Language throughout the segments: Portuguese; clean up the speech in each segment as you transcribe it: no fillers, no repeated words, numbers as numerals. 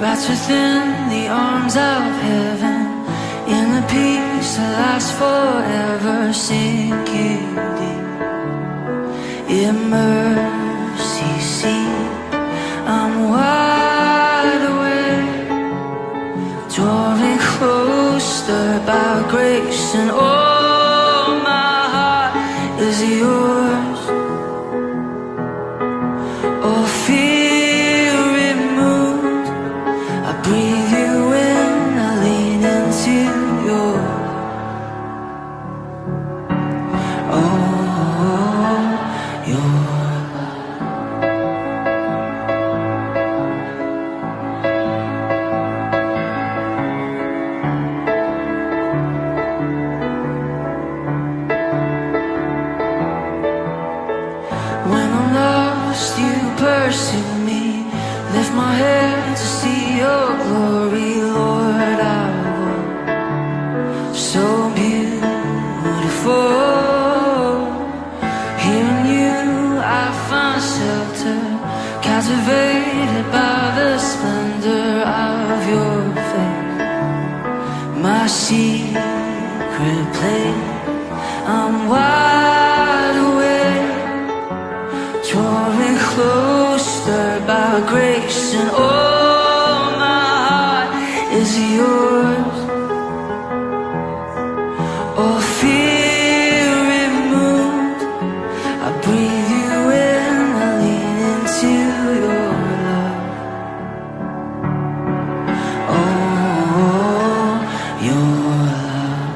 wrapped within the arms of heaven, in the peace that lasts forever, sinking deep in mercy seat. I'm wide awake, drawing closer by grace, and all my heart is yours. All fear removed, I breathe you in, I lean into your. Oh, your. When I'm lost, you pursue me. Lift my head to see your glory, Lord. I will. So beautiful. Here in you I find shelter, captivated by the splendor of your face. My secret place, I'm wide awake, drawing closer by grace, and all my heart is yours. All fear removed, I breathe you in, I lean into your love. Oh, your love.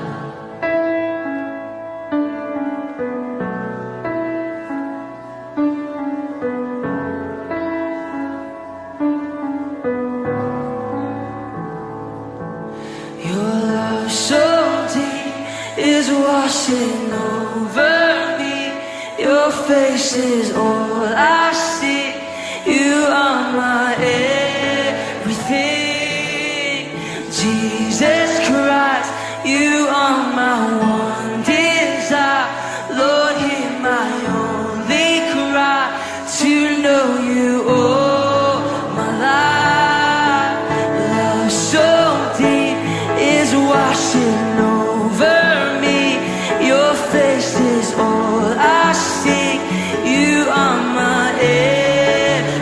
Your love so deep is washing over me. Your face is all I see. You are my everything. Jesus Christ, you are my one desire. Lord, hear my only cry, to know you all my life. Love so deep is washing over me. Your face is all I see. You are my everything.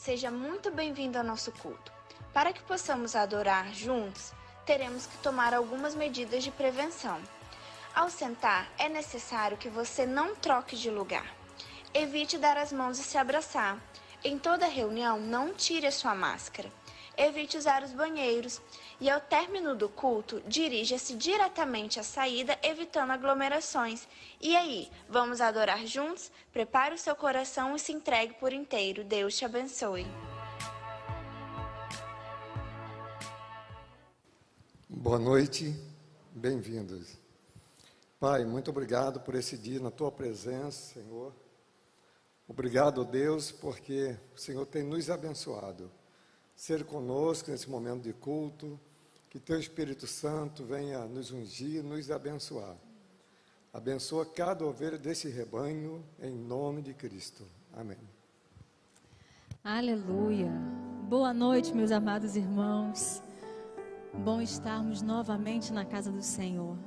seja muito bem-vindo ao nosso culto. Para que possamos adorar juntos, teremos que tomar algumas medidas de prevenção. Ao sentar, é necessário que você não troque de lugar. Evite dar as mãos e se abraçar. Em toda reunião, não tire a sua máscara. Evite usar os banheiros. E ao término do culto, dirija-se diretamente à saída, evitando aglomerações. E aí, vamos adorar juntos? Prepare o seu coração e se entregue por inteiro. Deus te abençoe. Boa noite, bem-vindos. Pai, muito obrigado por esse dia na Tua presença, Senhor. Obrigado, Deus, porque o Senhor tem nos abençoado. Ser conosco nesse momento de culto, que Teu Espírito Santo venha nos ungir, nos abençoar. Abençoa cada ovelha desse rebanho, em nome de Cristo. Amém. Aleluia. Boa noite, meus amados irmãos. Bom estarmos novamente na casa do Senhor.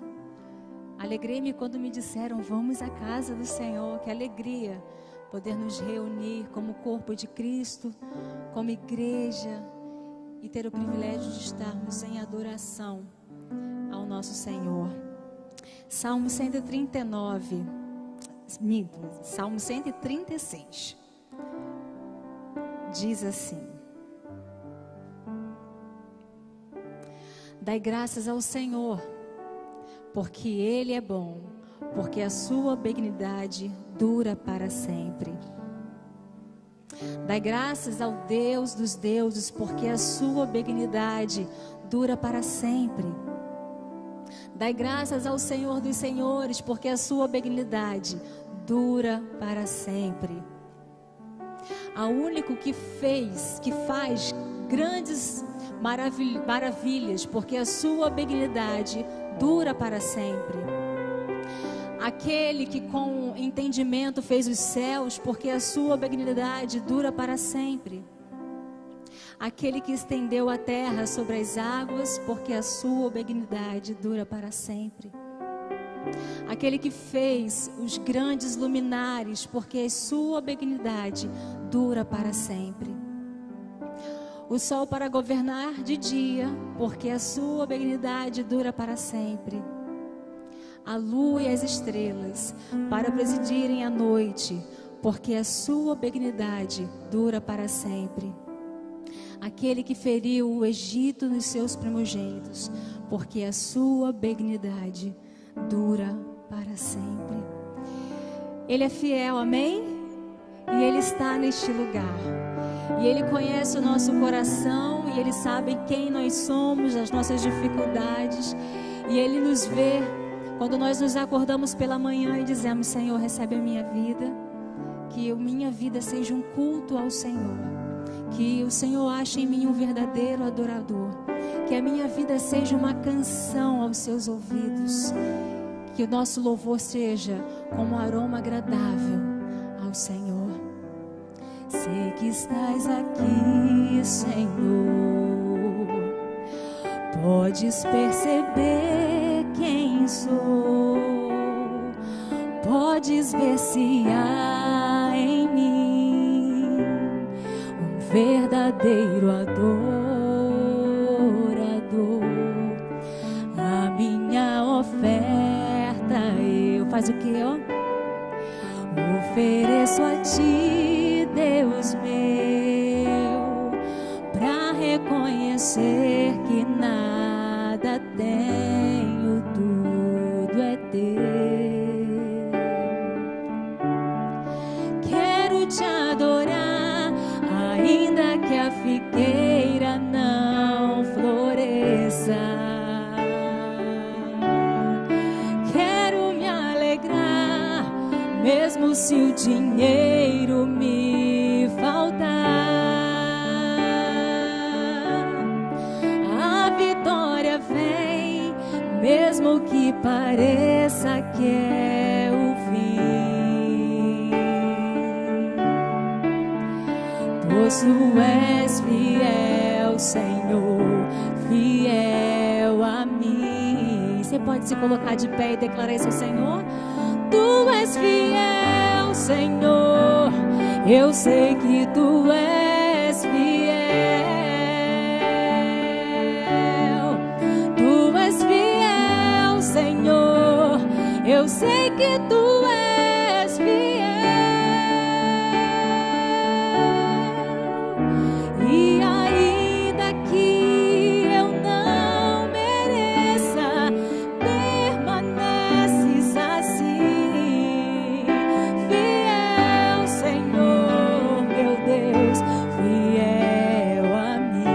Alegrei-me quando me disseram, vamos à casa do Senhor. Que alegria poder nos reunir como corpo de Cristo, como igreja, e ter o privilégio de estarmos em adoração ao nosso Senhor. Salmo 139, Salmo 136, diz assim: Dai graças ao Senhor, porque Ele é bom, porque a sua benignidade dura para sempre. Dai graças ao Deus dos deuses, porque a sua benignidade dura para sempre. Dai graças ao Senhor dos senhores, porque a sua benignidade dura para sempre. Ao único que faz grandes maravilhas, porque a sua benignidade dura para sempre. Aquele que com entendimento fez os céus, porque a sua benignidade dura para sempre. Aquele que estendeu a terra sobre as águas, porque a sua benignidade dura para sempre. Aquele que fez os grandes luminares, porque a sua benignidade dura para sempre. O sol para governar de dia, porque a sua benignidade dura para sempre. A lua e as estrelas para presidirem a noite, porque a sua benignidade dura para sempre. Aquele que feriu o Egito nos seus primogênitos, porque a sua benignidade dura para sempre. Ele é fiel, amém? E Ele está neste lugar. E Ele conhece o nosso coração, e Ele sabe quem nós somos, as nossas dificuldades, e Ele nos vê quando nós nos acordamos pela manhã e dizemos, Senhor, recebe a minha vida, que a minha vida seja um culto ao Senhor, que o Senhor ache em mim um verdadeiro adorador, que a minha vida seja uma canção aos seus ouvidos, que o nosso louvor seja como um aroma agradável ao Senhor. Sei que estás aqui, Senhor, podes perceber quem sou, podes ver se há em mim um verdadeiro adorador. A minha oferta eu faço o que, ó? Ofereço a ti, Deus meu, pra reconhecer que nada tenho, tudo é teu. Quero te adorar, ainda que a figueira não floresça. Quero me alegrar, mesmo se o dinheiro me faltar. A vitória vem, mesmo que pareça que é o fim. Pois tu és fiel, Senhor, fiel a mim. Você pode se colocar de pé e declarar isso ao Senhor? Tu és fiel, Senhor, eu sei que tu és que tu és fiel. E ainda que eu não mereça, permaneces assim, fiel, Senhor, meu Deus, fiel a mim.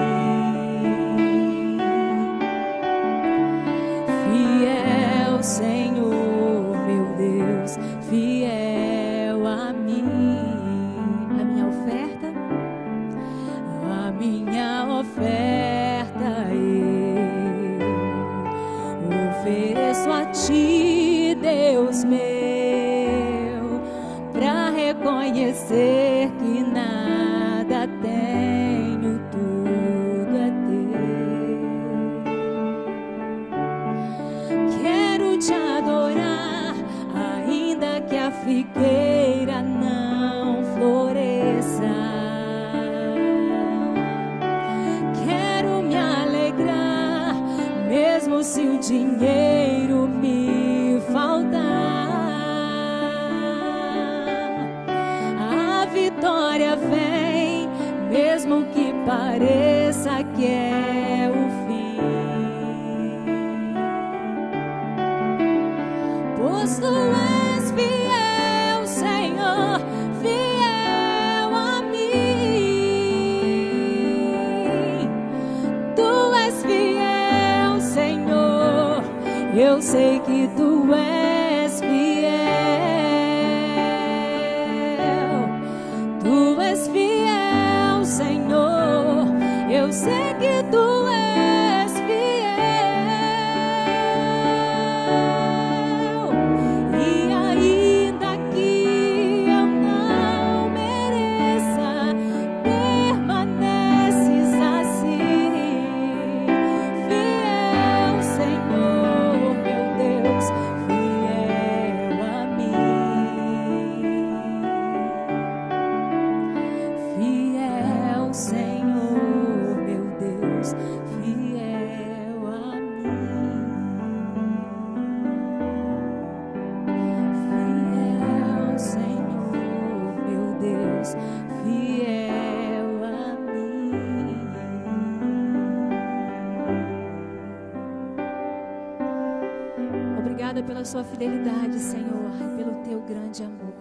Fiel, Senhor, meu Deus, fiel a mim. A minha oferta eu ofereço a ti, Deus meu, pra reconhecer que nada tenho, tudo é teu. Quero te adorar, ainda que a figueira não floresça. Mesmo se o dinheiro me faltar, a vitória vem, mesmo que pareça que é o fim. Pois tu és fiel, Senhor, fiel a mim. Tu és fiel, eu sei que tu és fiel. Tu és fiel, Senhor. Eu sei que tu és fiel. E ainda que eu não mereça, permaneces assim, fiel, Senhor, fiel a mim. Fiel, Senhor, meu Deus, fiel a mim. Fiel, Senhor, meu Deus, fiel a mim. Obrigada pela sua fidelidade, Senhor, e pelo teu grande amor.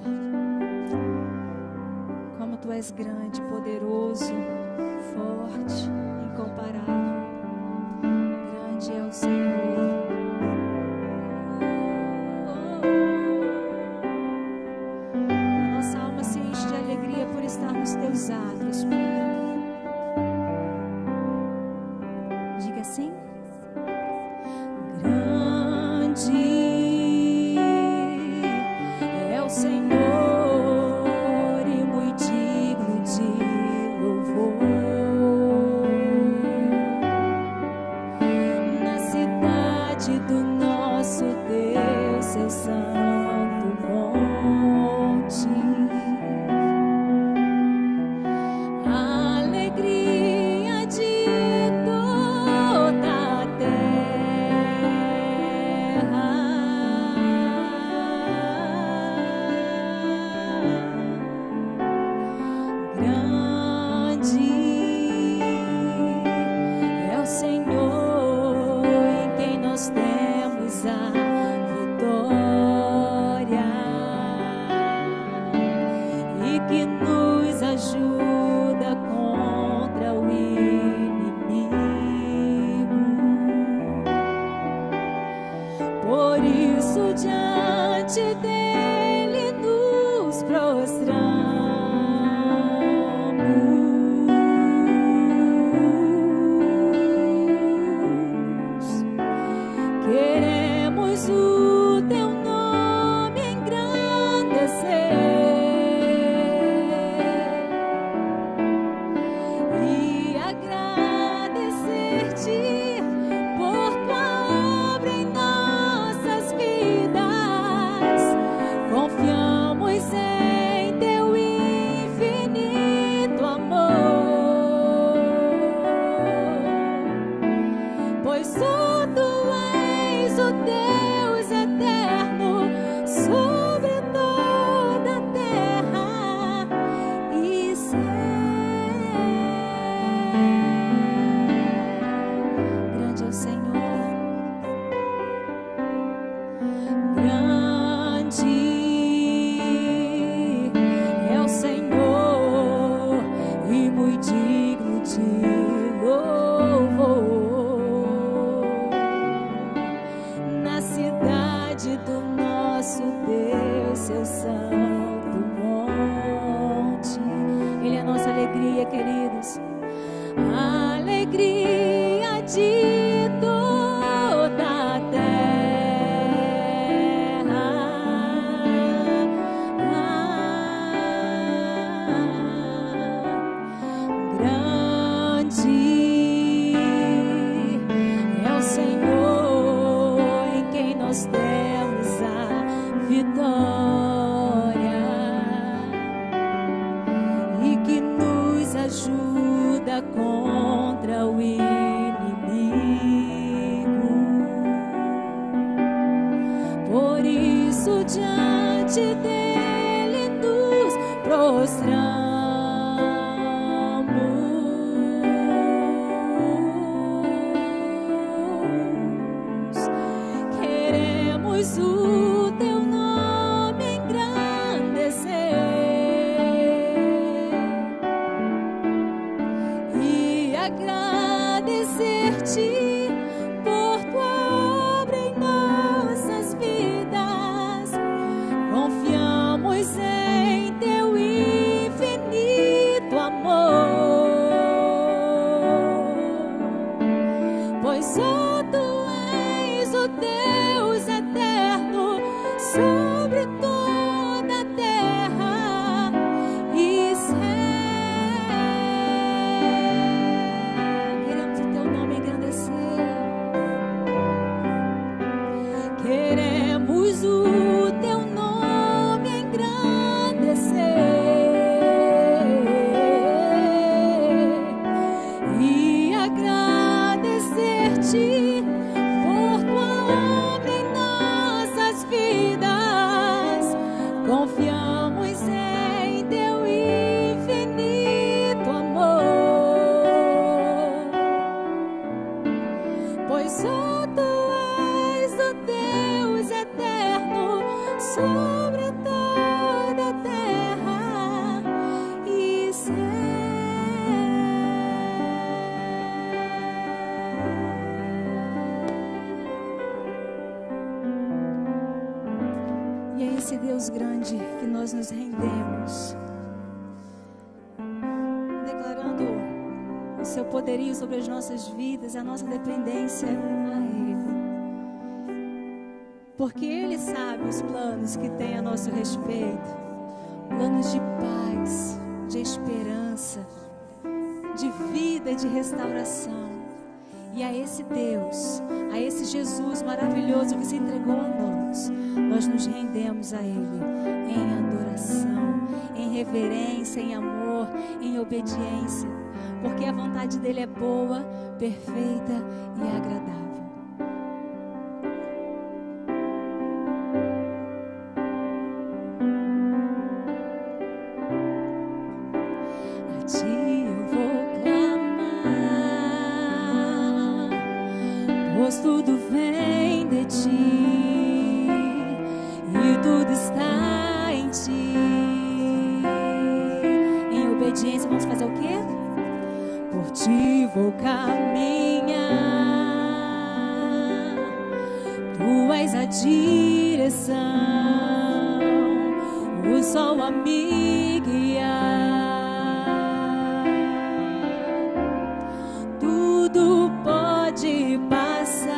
Como tu és grande, poderoso, forte, incomparável. Grande é o Senhor. A nossa alma se enche de alegria por estar nos teus atos, Pai. Diga assim: é o Senhor e muito digno de louvor. Na cidade do nosso Deus, seu santo monte, a alegria de toda a terra. Grande é o Senhor em quem nós temos a vitória e que nos ajuda contra o inimigo. Por isso diante dele nos prostramos. Queremos o teu nome engrandecer e agradecer-te por tua obra em nossas vidas. Confiamos em teu seu santo monte. Ele é a nossa alegria, queridos. A alegria de toda a terra. Grande é o Senhor em quem nós temos a vitória e que nos ajuda contra o inimigo. Por isso diante dele nos prostramos. Queremos o teu nome engrandecer e agradecer-te por tua obra em nossas vidas. Confiamos em teu infinito amor, pois só tu és o Deus eterno sobre toda a terra e céu. Queremos o teu nome engrandecer. Queremos o teu nome engrandecer e agradecer-te por tua obra em nossas vidas. Confiamos em teu infinito amor, pois só tu és o Deus eterno sobre toda a terra e céu. E é esse Deus grande que nós nos rendemos, declarando o seu poderio sobre as nossas vidas, a nossa dependência a Ele. Porque Ele sabe os planos que tem a nosso respeito, planos de paz, de esperança, de vida e de restauração. E a esse Deus, a esse Jesus maravilhoso que se entregou a nós nos rendemos a Ele em adoração, em reverência, em amor, em obediência, porque a vontade dEle é boa, perfeita e agradável. A Ti eu vou clamar, pois tudo vem de Ti e tudo está em Ti. Em obediência vamos fazer o quê? Por Ti vou caminhar, Tu és a direção, o sol a me guiar. Tudo pode passar,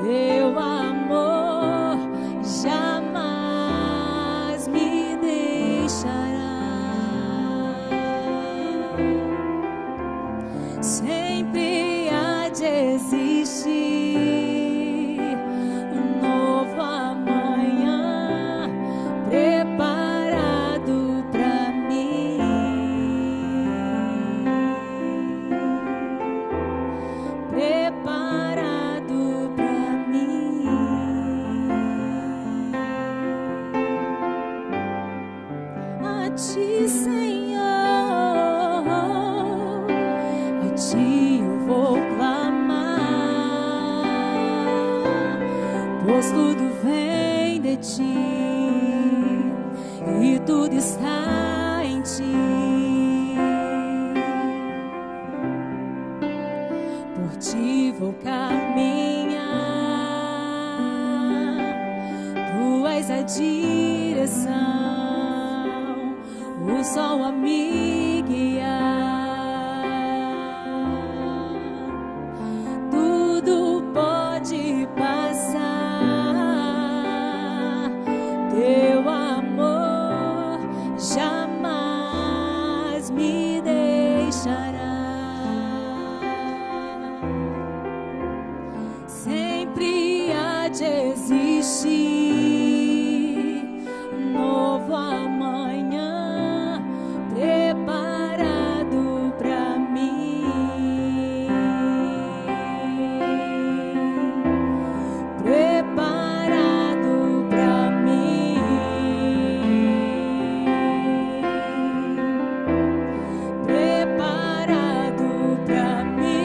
Teu amor jamais me deixará. Sempre há de existir um novo amanhã preparado pra mim. Preparado pra mim. A Ti, Senhor, a Ti eu vou clamar, pois tudo vem de Ti e tudo está em Ti. Por Ti vou caminhar, és a direção, o sol a me guiar. Tudo pode passar, teu amor jamais me deixará. Sempre há de existir um novo amanhã preparado pra mim, preparado pra mim, preparado pra mim.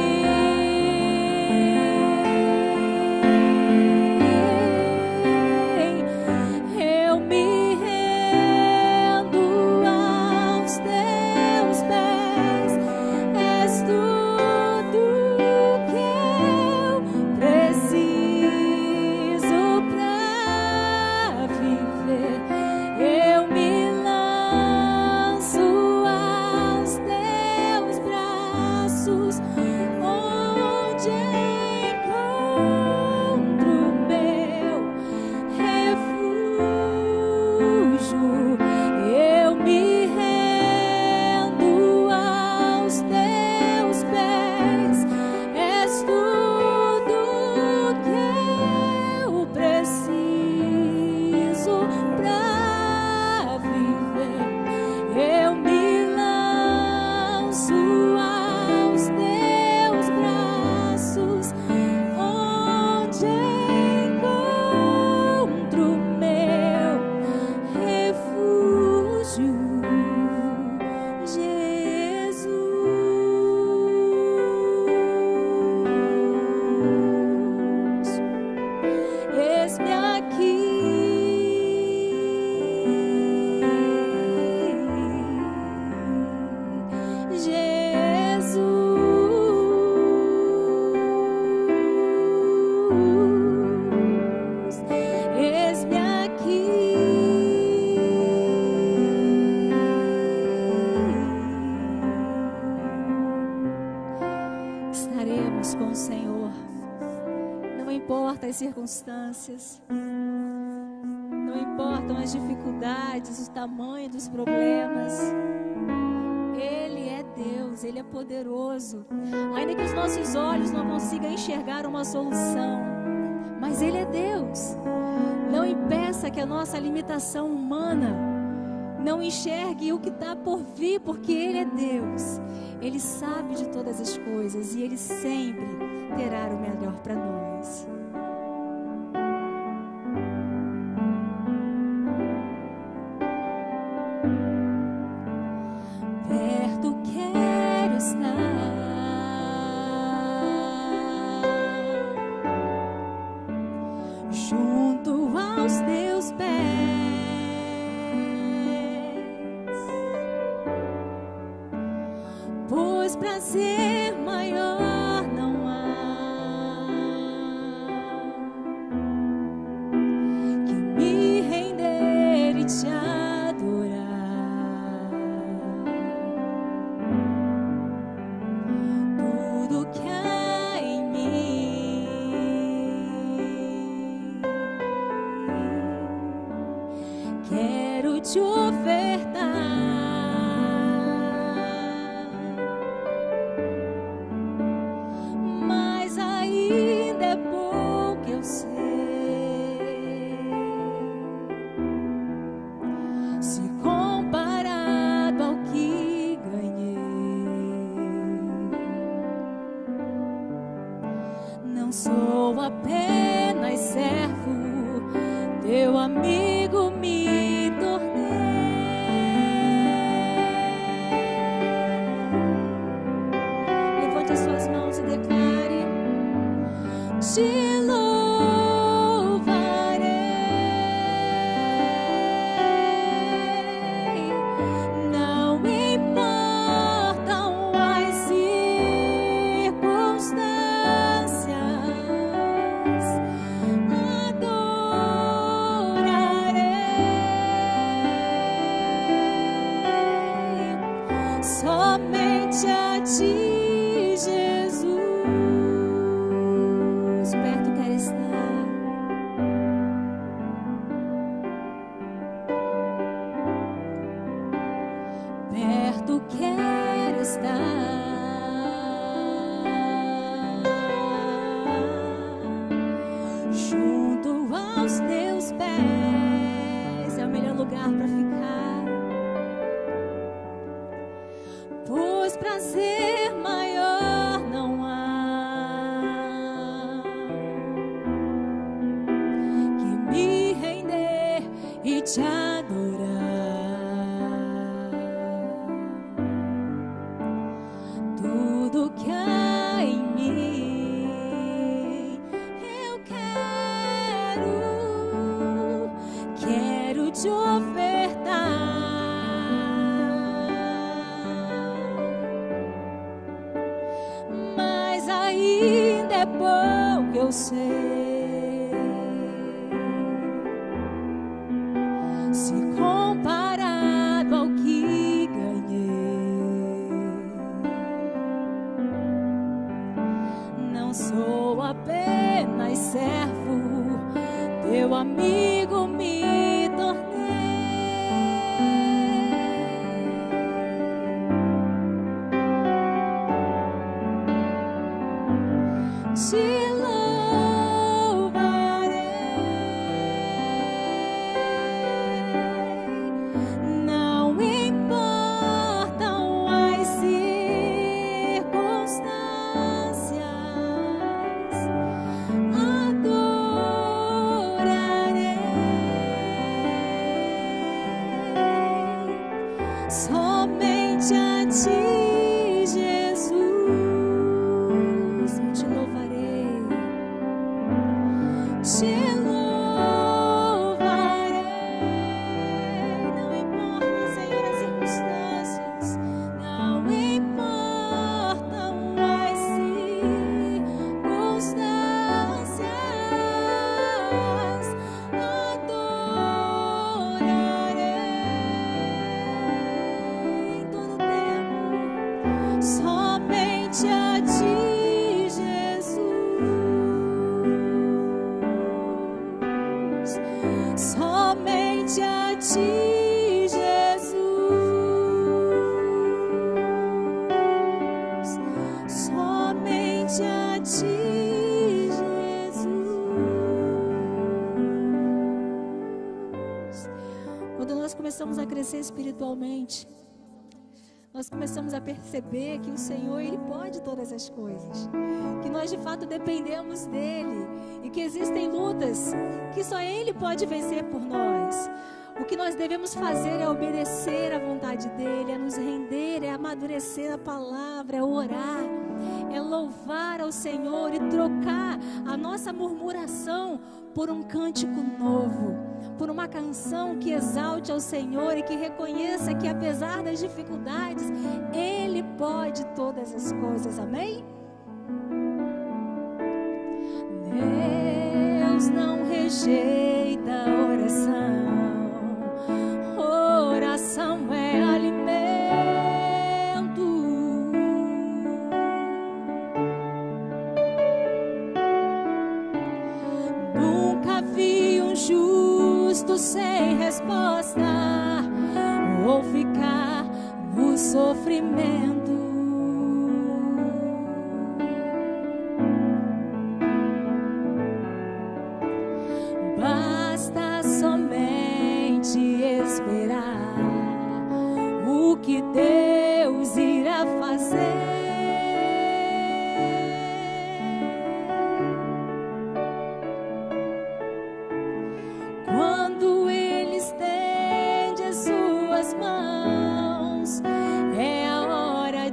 Eu me rendo aos teus pés, és tudo que eu preciso pra viver. Eu me lanço aos teus braços, onde encontro meu refúgio. Eu me rendo aos teus pés, és tudo que eu preciso pra viver. Eu me lanço aos teus braços, onde encontro meu refúgio, Jesus. Eis-me aqui, Jesus. Eis-me aqui. Estaremos com o Senhor, não importa as circunstâncias, não importam as dificuldades, o tamanho dos problemas. Ele é Deus, Ele é poderoso. Ainda que os nossos olhos não consigam enxergar uma solução, mas Ele é Deus. Não impeça que a nossa limitação humana não enxergue o que está por vir, porque Ele é Deus. Ele sabe de todas as coisas e Ele sempre terá o melhor para nós. Perto quero estar, junto aos teus pés, pois prazer maior não há que me render e te adorar. Tudo que há em mim quero te ofertar, mas ainda é pouco, eu sei. Se comparado ao que ganhei, não sou apenas servo, teu amigo me tornei. Levante as suas mãos e declare: te louvarei, não importam as circunstâncias, adorarei. lugar para ficar. Pois prazer maior não há que me render e te adorar. Tudo que há em mim eu quero te ofertar. Mas ainda é pouco, eu sei, se comparado ao que ganhei. Não sou apenas servo, teu amigo me tornei. Te louvarei, não importam as circunstâncias, adorarei somente a ti, Jesus. Eu te louvarei, te louvarei, não importa, Senhor, as circunstâncias, não importam as circunstâncias, adorarei em todo tempo, somente a ti, somente a ti, Jesus. Somente a ti, Jesus. Quando nós começamos a crescer espiritualmente, nós começamos a perceber que o Senhor, Ele pode todas as coisas, que nós de fato dependemos dEle e que existem lutas que só Ele pode vencer por nós. O que nós devemos fazer é obedecer à vontade dEle, é nos render, é amadurecer a palavra, é orar, é louvar ao Senhor e trocar a nossa murmuração por um cântico novo, por uma canção que exalte ao Senhor e que reconheça que apesar das dificuldades, Ele pode todas as coisas, amém? Deus não rejeita a oração, oração é alimento. Nunca vi um justo sem resposta ou ficar no sofrimento. Basta somente esperar o que Deus irá fazer. Quando Ele estende as suas mãos, é a hora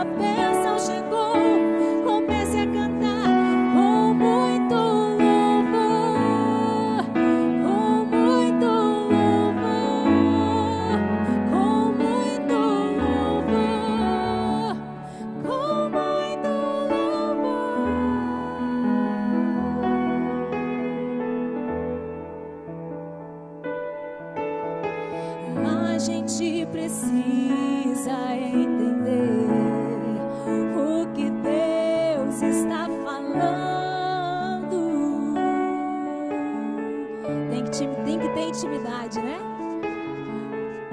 sua bênção chegou. Comece a cantar com muito louvor, com muito louvor, com muito louvor, com muito louvor. A gente precisa entender o que Deus está falando. Tem que ter intimidade, né?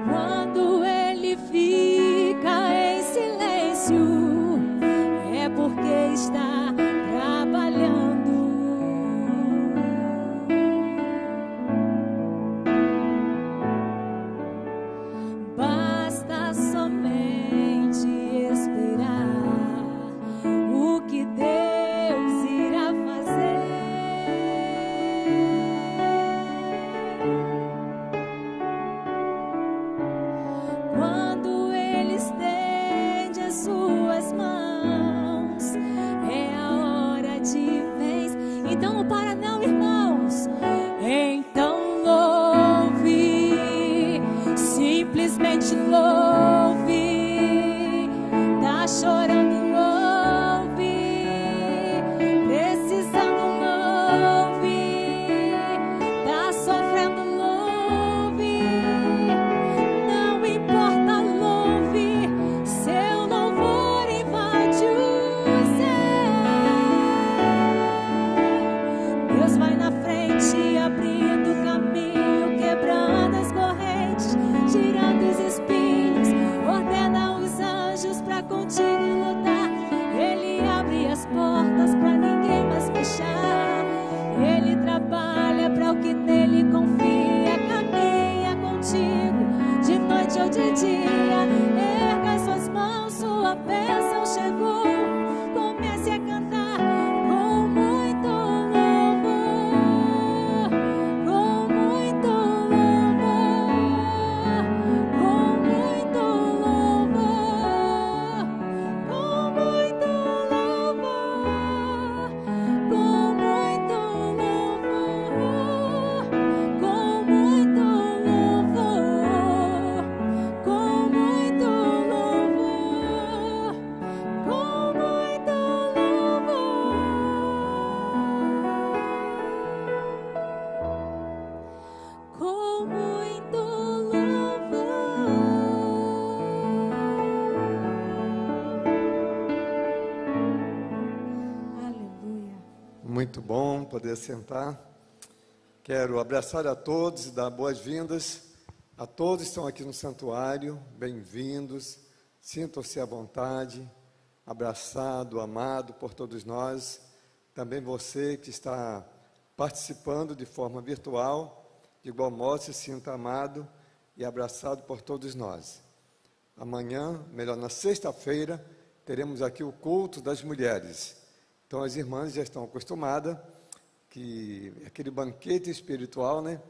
Quando ele fica em silêncio, é porque está trabalhando. Basta somente esperar o que Deus irá fazer. Quando Ele estende as suas mãos, é a hora de vez. Então não para não, irmãos. Então louve, simplesmente louve. Tá chorando, louve. Precisando, louve. Tá sofrendo, louve. Não importa, louve. Seu louvor invade o céu. Deus vai na frente, abrindo o caminho, quebrando as correntes, tirando os espinhos, ordena os anjos pra contigo lutar. Ele abre as portas pra ninguém mais fechar. Ele trabalha pra o que nele confia, caminha contigo de noite ou de dia. Erga as suas mãos, sua bênção chegou. Comece a cantar com muito louvor, com muito louvor, com muito louvor, com muito louvor, com muito louvor, com muito louvor, com muito louvor, com muito louvor, com muito louvor. Aleluia. Muito bom poder sentar. Quero abraçar a todos e dar boas-vindas a todos que estão aqui no santuário. Bem-vindos, sintam-se à vontade, abraçado, amado por todos nós. Também você que está participando de forma virtual, de igual modo se sinta amado e abraçado por todos nós. Amanhã, melhor, na sexta-feira, teremos aqui o culto das mulheres. Então as irmãs já estão acostumadas, que é aquele banquete espiritual, né?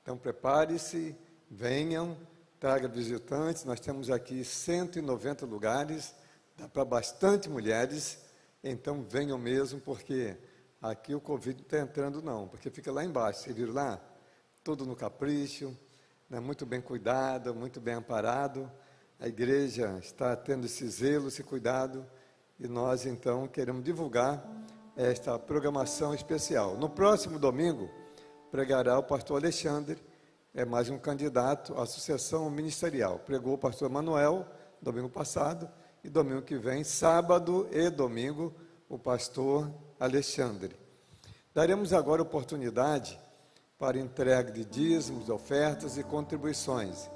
Então prepare-se, venham, traga visitantes. Nós temos aqui 190 lugares, dá para bastante mulheres, então venham mesmo, porque aqui o Covid não está entrando não, porque fica lá embaixo, você viu lá? Tudo no capricho, né? Muito bem cuidado, muito bem amparado. A igreja está tendo esse zelo, esse cuidado, e nós então queremos divulgar esta programação especial. No próximo domingo, pregará o pastor Alexandre, é mais um candidato à sucessão ministerial. Pregou o pastor Manuel, domingo passado, e domingo que vem, sábado e domingo, o pastor Alexandre. Daremos agora oportunidade para entrega de dízimos, ofertas e contribuições.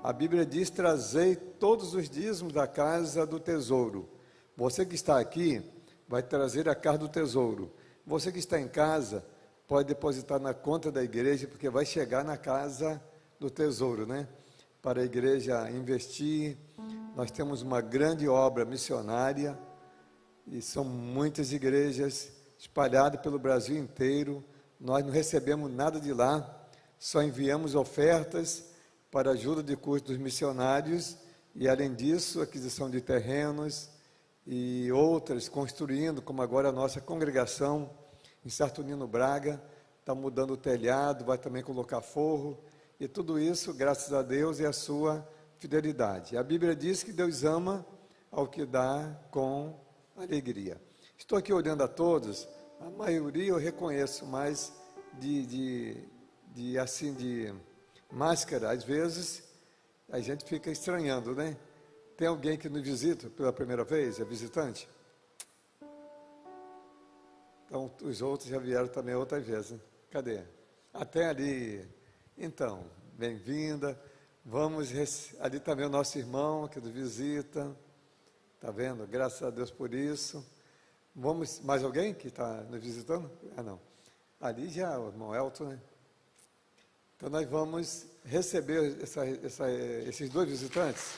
A Bíblia diz: trazei todos os dízimos da casa do tesouro. Você que está aqui vai trazer a casa do tesouro. Você que está em casa pode depositar na conta da igreja, porque vai chegar na casa do tesouro, né? Para a igreja investir. Nós temos uma grande obra missionária e são muitas igrejas espalhadas pelo Brasil inteiro. Nós não recebemos nada de lá, só enviamos ofertas para ajuda de custo dos missionários e, além disso, aquisição de terrenos e outras construindo, como agora a nossa congregação em Saturnino Braga, está mudando o telhado, vai também colocar forro, e tudo isso, graças a Deus e a sua fidelidade. A Bíblia diz que Deus ama ao que dá com alegria. Estou aqui olhando a todos, a maioria eu reconheço, mas de máscara, às vezes, a gente fica estranhando, né? Tem alguém que nos visita pela primeira vez, é visitante? Então, os outros já vieram também outras vezes, né? Cadê? Até ali. Então, bem-vinda. Vamos, ali também o nosso irmão que nos visita. Está vendo? Graças a Deus por isso. Vamos, mais alguém que está nos visitando? Ah, não. Ali já o irmão Elton, né? Então, nós vamos receber esses dois visitantes.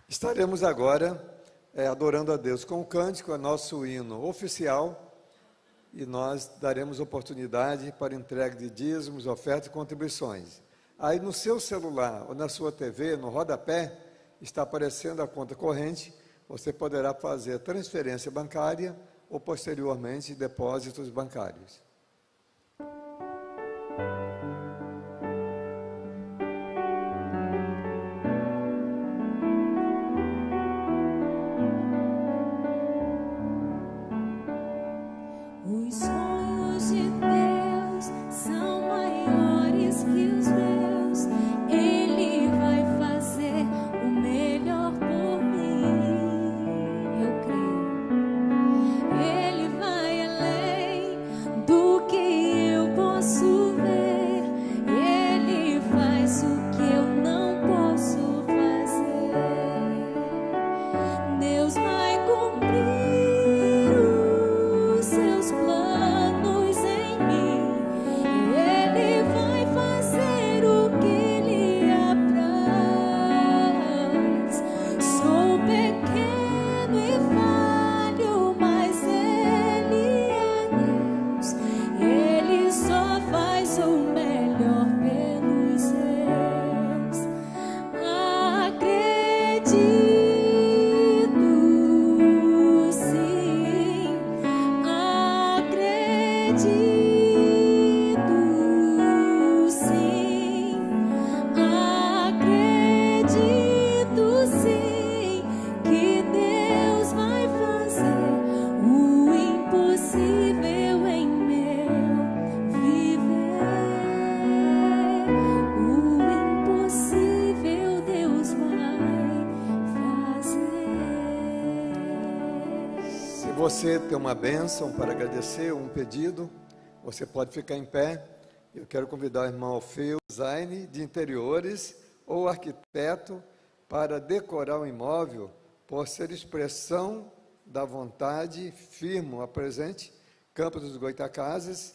Estaremos agora adorando a Deus com o cântico, é nosso hino oficial, e nós daremos oportunidade para entrega de dízimos, ofertas e contribuições. Aí no seu celular ou na sua TV, no rodapé, está aparecendo a conta corrente, você poderá fazer transferência bancária ou posteriormente depósitos bancários. Os sonhos de Deus são maiores que os meus. Ele vai fazer o melhor por mim. Eu creio. Ele vai além do que eu posso ver. Ele faz o que eu não posso fazer. Deus vai cumprir os seus planos em mim. Ele vai fazer o que lhe apraz. Sou pequeno e falho, mas Ele é Deus. Ele só faz o melhor pelos seus. Acredito, sim. Acredito, sim. Acredito, sim, que Deus vai fazer o impossível em meu viver. O impossível Deus vai fazer. Se você tem uma bênção para agradecer, um pedido, você pode ficar em pé. Eu quero convidar o irmão Alfeu, design de interiores ou arquiteto, para decorar o imóvel, por ser expressão da vontade, firmo a presente, Campo dos Goitacazes,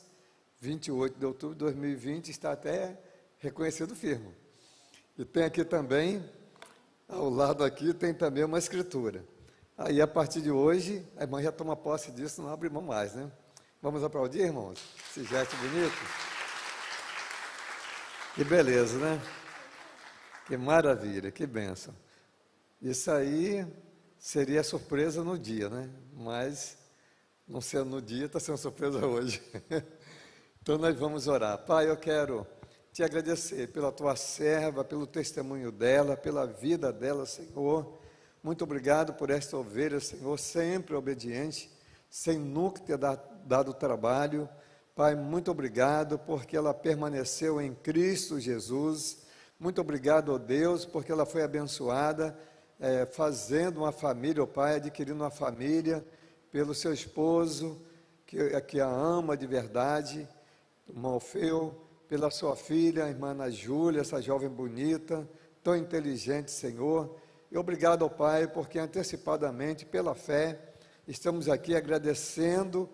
28 de outubro de 2020, está até reconhecido firmo. E tem aqui também, ao lado aqui, tem também uma escritura. Aí, a partir de hoje, a irmã já toma posse disso, não abre mão mais, né? Vamos aplaudir, irmãos? Esse gesto bonito. Que beleza, né? Que maravilha, que bênção. Isso aí seria surpresa no dia, né? Mas, não sendo no dia, está sendo surpresa hoje. Então, nós vamos orar. Pai, eu quero te agradecer pela tua serva, pelo testemunho dela, pela vida dela, Senhor. Muito obrigado por esta ovelha, Senhor, sempre obediente, sem nunca ter dado trabalho. Pai, muito obrigado porque ela permaneceu em Cristo Jesus. Muito obrigado, ó Deus, porque ela foi abençoada, fazendo uma família, ó Pai, adquirindo uma família pelo seu esposo, que a ama de verdade, o irmão Alfeu, pela sua filha, a irmã Ana Júlia, essa jovem bonita, tão inteligente, Senhor. E obrigado, ó Pai, porque antecipadamente, pela fé, estamos aqui agradecendo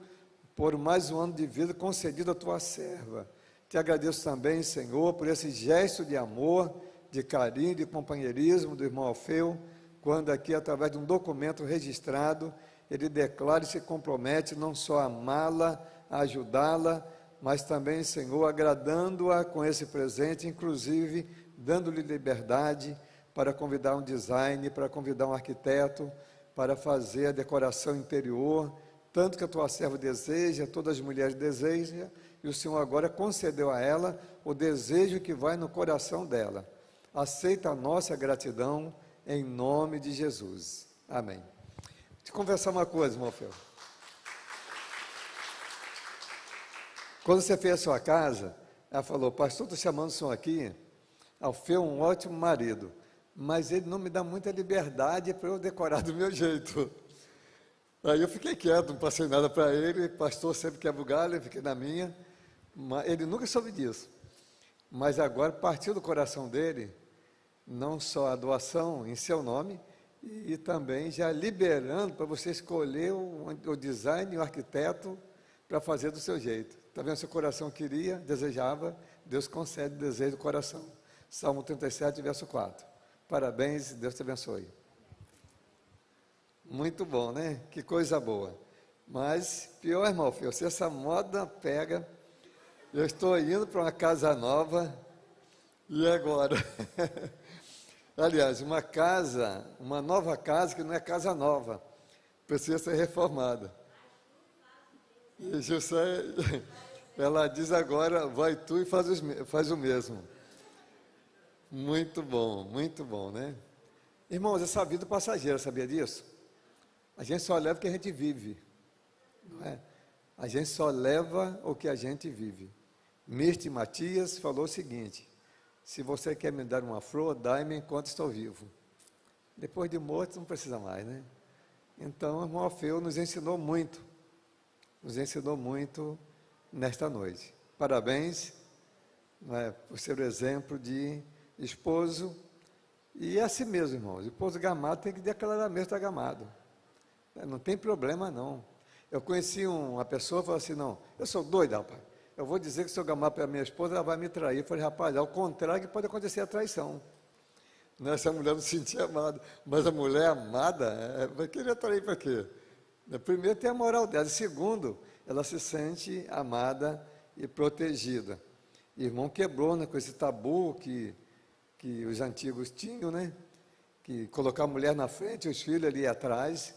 por mais um ano de vida concedido à tua serva. Te agradeço também, Senhor, por esse gesto de amor, de carinho, de companheirismo do irmão Alfeu, quando aqui, através de um documento registrado, ele declara e se compromete não só a amá-la, a ajudá-la, mas também, Senhor, agradando-a com esse presente, inclusive dando-lhe liberdade para convidar um design, para convidar um arquiteto, para fazer a decoração interior, tanto que a tua serva deseja, todas as mulheres desejam, e o Senhor agora concedeu a ela o desejo que vai no coração dela. Aceita a nossa gratidão, em nome de Jesus. Amém. Deixa eu conversar uma coisa, irmão Alfeu. Quando você fez a sua casa, ela falou, pastor, estou chamando o senhor aqui, Alfeu é um ótimo marido, mas ele não me dá muita liberdade para eu decorar do meu jeito. Aí eu fiquei quieto, não passei nada para ele, pastor sempre quebra o galho, eu fiquei na minha, mas ele nunca soube disso. Mas agora partiu do coração dele, não só a doação em seu nome, e também já liberando para você escolher o design e o arquiteto para fazer do seu jeito. Está vendo? Seu coração queria, desejava, Deus concede o desejo do coração. Salmo 37, verso 4. Parabéns, Deus te abençoe. Muito bom, né? Que coisa boa. Mas, pior, irmão, se essa moda pega, eu estou indo para uma casa nova, e agora? Aliás, uma nova casa que não é casa nova, precisa ser reformada. E ela diz agora, vai tu e faz o mesmo. Muito bom, né? Irmãos, essa vida passageira, sabia disso? A gente só leva o que a gente vive, não é? A gente só leva o que a gente vive. Mirti Matias falou o seguinte, se você quer me dar uma flor, dai-me enquanto estou vivo. Depois de morto, não precisa mais, né? Então, o irmão Alfeu nos ensinou muito nesta noite. Parabéns, né, por ser o exemplo de esposo, e é assim mesmo, irmãos, o esposo gamado tem que declarar mesmo que está gamado, não tem problema não. Eu conheci uma pessoa que falou assim, não, eu sou doido, rapaz, eu vou dizer que se eu gamar para a minha esposa, ela vai me trair. Eu falei, rapaz, ao contrário que pode acontecer a traição, né, se a mulher não se sentir amada, mas a mulher amada, vai querer trair para quê? Primeiro tem a moral dela, segundo, ela se sente amada e protegida. O irmão quebrou, né, com esse tabu que os antigos tinham, né, que colocar a mulher na frente, os filhos ali atrás.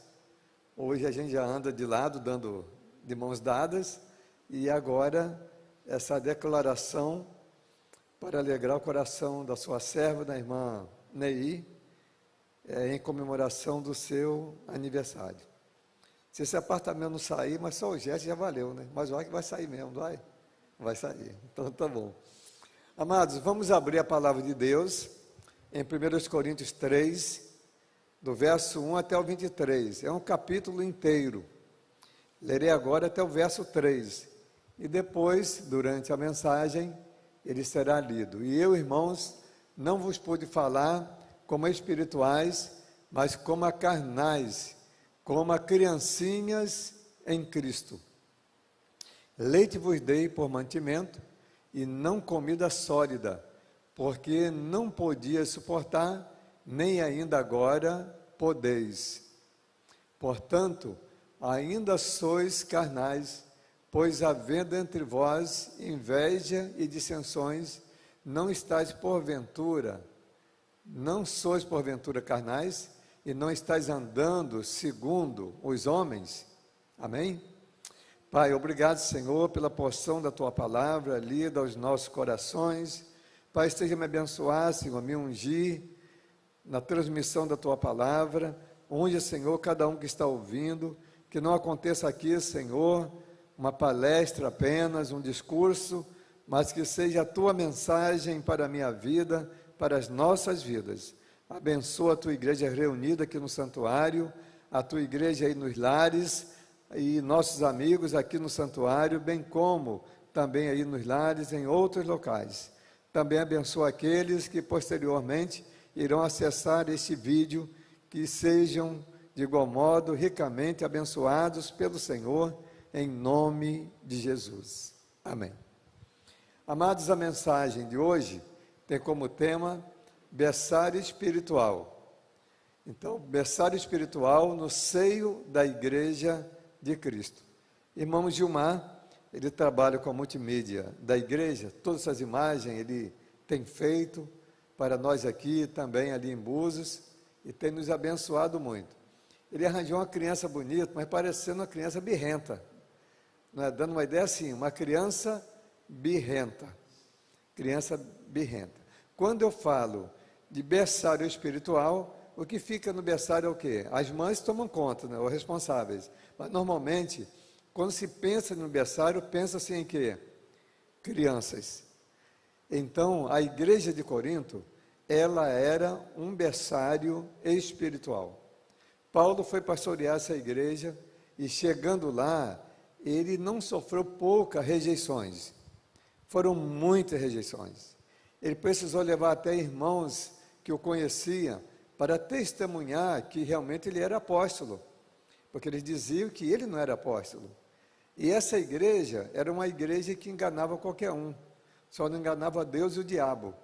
Hoje a gente já anda de lado, dando de mãos dadas, e agora essa declaração para alegrar o coração da sua serva, da irmã Neí, em comemoração do seu aniversário. Se esse apartamento não sair, mas só o gesto já valeu, né? Mas olha que vai sair mesmo, não vai? Vai sair, então tá bom. Amados, vamos abrir a palavra de Deus em 1 Coríntios 3, do verso 1 até o 23. É um capítulo inteiro. Lerei agora até o verso 3. E depois, durante a mensagem, ele será lido. E eu, irmãos, não vos pude falar como a espirituais, mas como a carnais, como a criancinhas em Cristo. Leite vos dei por mantimento, e não comida sólida, porque não podias suportar, nem ainda agora podeis. Portanto, ainda sois carnais, pois havendo entre vós inveja e dissensões, não sois porventura carnais, e não estáis andando segundo os homens. Amém? Pai, obrigado, Senhor, pela porção da Tua palavra lida aos nossos corações. Pai, esteja me abençoar, Senhor, me ungir na transmissão da Tua palavra. Unge, Senhor, cada um que está ouvindo, que não aconteça aqui, Senhor, uma palestra apenas, um discurso, mas que seja a Tua mensagem para a minha vida, para as nossas vidas. Abençoa a Tua igreja reunida aqui no santuário, a Tua igreja aí nos lares, e nossos amigos aqui no santuário, bem como também aí nos lares, em outros locais. Também abençoa aqueles que posteriormente irão acessar este vídeo, que sejam de igual modo ricamente abençoados pelo Senhor, em nome de Jesus. Amém. Amados, a mensagem de hoje tem como tema berçário espiritual. Então, berçário espiritual no seio da igreja de Cristo. Irmão Gilmar, ele trabalha com a multimídia da igreja, todas essas imagens ele tem feito, para nós aqui, também ali em Búzios, e tem nos abençoado muito. Ele arranjou uma criança bonita, mas parecendo uma criança birrenta, não é? Dando uma ideia assim, uma criança birrenta. Criança birrenta. Quando eu falo de berçário espiritual, o que fica no berçário é o quê? As mães tomam conta, né, os responsáveis. Mas normalmente, quando se pensa no berçário, pensa-se em quê? Crianças. Então, a igreja de Corinto, ela era um berçário espiritual. Paulo foi pastorear essa igreja e chegando lá, ele não sofreu poucas rejeições. Foram muitas rejeições. Ele precisou levar até irmãos que o conheciam para testemunhar que realmente ele era apóstolo, porque eles diziam que ele não era apóstolo. E essa igreja era uma igreja que enganava qualquer um, só não enganava Deus e o diabo.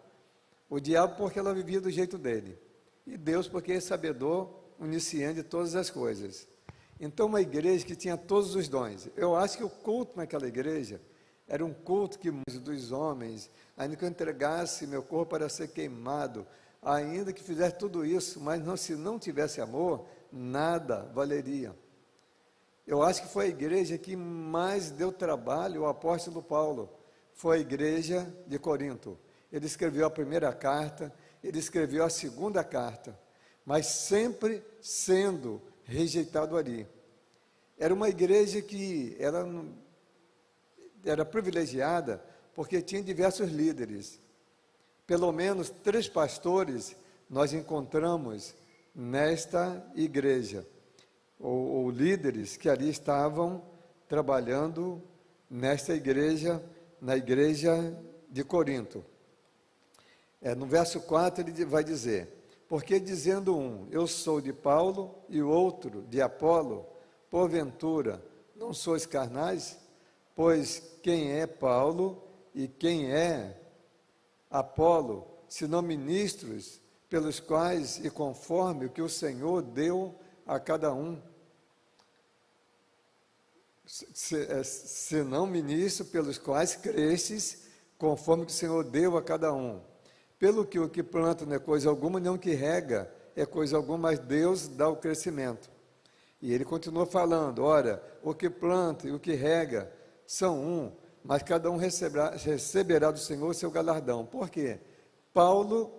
O diabo porque ela vivia do jeito dele, e Deus porque é sabedor, onisciente de todas as coisas. Então uma igreja que tinha todos os dons. Eu acho que o culto naquela igreja era um culto que dos homens, ainda que eu entregasse meu corpo para ser queimado, ainda que fizesse tudo isso, mas não, se não tivesse amor, nada valeria. Eu acho que foi a igreja que mais deu trabalho ao apóstolo Paulo, foi a igreja de Corinto. Ele escreveu a primeira carta, ele escreveu a segunda carta, mas sempre sendo rejeitado ali. Era uma igreja que era privilegiada porque tinha diversos líderes. Pelo menos 3 pastores nós encontramos nesta igreja, ou líderes que ali estavam trabalhando nesta igreja, na igreja de Corinto. No verso 4 ele vai dizer: porque dizendo um, eu sou de Paulo, e o outro de Apolo, porventura não sois carnais? Pois quem é Paulo e quem é Apolo, senão ministros pelos quais e conforme o que o Senhor deu a cada um? Senão ministros pelos quais cresces, conforme o que o Senhor deu a cada um. Pelo que o que planta não é coisa alguma, nem o que rega é coisa alguma, mas Deus dá o crescimento. E ele continua falando: ora, o que planta e o que rega são um, mas cada um receberá do Senhor o seu galardão. Por quê? Paulo,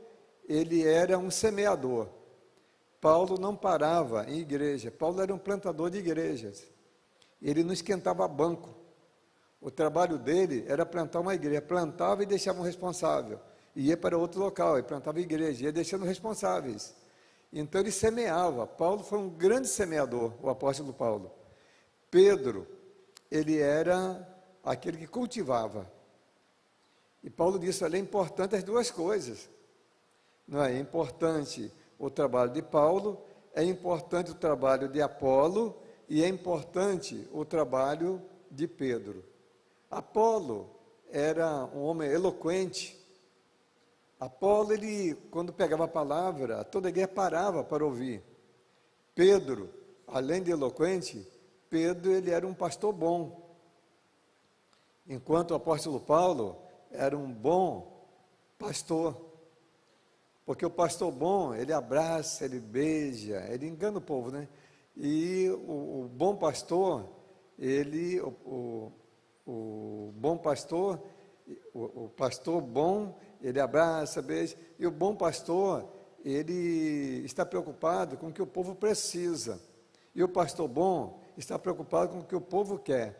ele era um semeador. Paulo não parava em igreja. Paulo era um plantador de igrejas. Ele não esquentava banco. O trabalho dele era plantar uma igreja. Plantava e deixava um responsável. Ia para outro local e plantava igreja. Ia deixando responsáveis. Então ele semeava. Paulo foi um grande semeador, o apóstolo Paulo. Pedro, ele era aquele que cultivava. E Paulo disse: olha, é importante as duas coisas. Não é? É importante o trabalho de Paulo, é importante o trabalho de Apolo e é importante o trabalho de Pedro. Apolo era um homem eloquente. Apolo, ele, quando pegava a palavra, toda a igreja parava para ouvir. Pedro, além de eloquente, Pedro, ele era um pastor bom. Enquanto o apóstolo Paulo era um bom pastor. Porque o pastor bom, ele abraça, ele beija, ele engana o povo, né? E o bom pastor, o bom pastor, o pastor bom, ele abraça, beija. E o bom pastor, ele está preocupado com o que o povo precisa. E o pastor bom está preocupado com o que o povo quer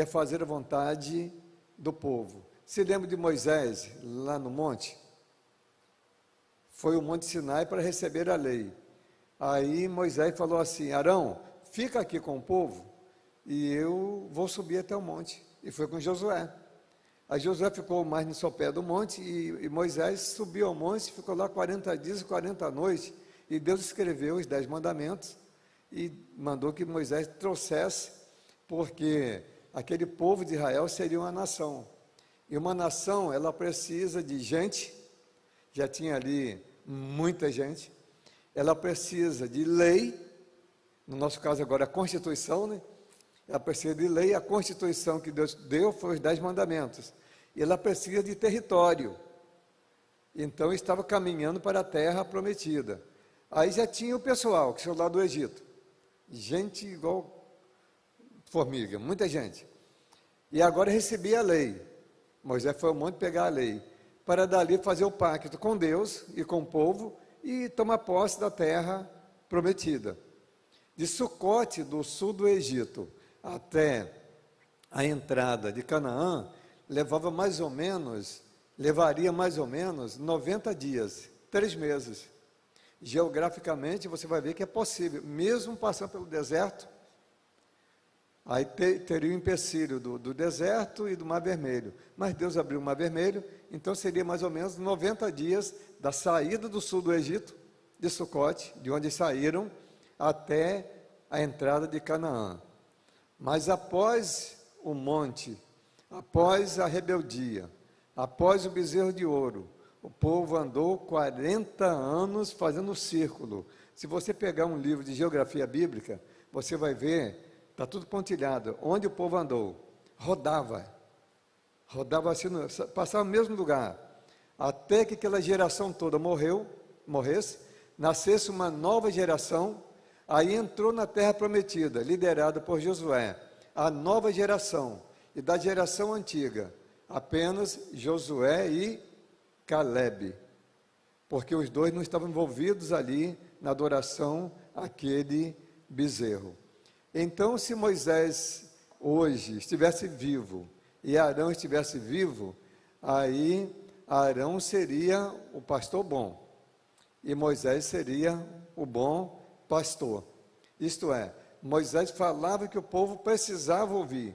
fazer a vontade do povo. Se lembra de Moisés, lá no monte? Foi o Monte Sinai para receber a lei. Aí Moisés falou assim: Arão, fica aqui com o povo e eu vou subir até o monte. E foi com Josué. Aí Josué ficou mais no sopé do monte e Moisés subiu ao monte, ficou lá 40 dias e 40 noites. E Deus escreveu os 10 mandamentos e mandou que Moisés trouxesse, porque aquele povo de Israel seria uma nação. E uma nação, ela precisa de gente, já tinha ali muita gente, ela precisa de lei, no nosso caso agora a Constituição, né? Ela precisa de lei, a Constituição que Deus deu foi os 10 mandamentos, e ela precisa de território, Então estava caminhando para a terra prometida. Aí já tinha o pessoal que saiu lá do Egito, gente igual formiga, muita gente. E agora recebia a lei. Moisés foi ao monte pegar a lei, para dali fazer o pacto com Deus e com o povo e tomar posse da terra prometida. De Sucote, do sul do Egito, até a entrada de Canaã, levaria mais ou menos 90 dias, 3 meses. Geograficamente, você vai ver que é possível, mesmo passando pelo deserto. Aí teria o empecilho do deserto e do Mar Vermelho. Mas Deus abriu o Mar Vermelho, então seria mais ou menos 90 dias da saída do sul do Egito, de Sucote, de onde saíram, até a entrada de Canaã. Mas após o monte, após a rebeldia, após o bezerro de ouro, o povo andou 40 anos fazendo círculo. Se você pegar um livro de geografia bíblica, você vai ver, está tudo pontilhado, onde o povo andou, rodava assim, passava no mesmo lugar, até que aquela geração toda morresse, nascesse uma nova geração, aí entrou na terra prometida, liderada por Josué, a nova geração, e da geração antiga, apenas Josué e Calebe, porque os dois não estavam envolvidos ali na adoração àquele bezerro. Então, se Moisés hoje estivesse vivo e Arão estivesse vivo, aí Arão seria o pastor bom e Moisés seria o bom pastor. Isto é, Moisés falava que o povo precisava ouvir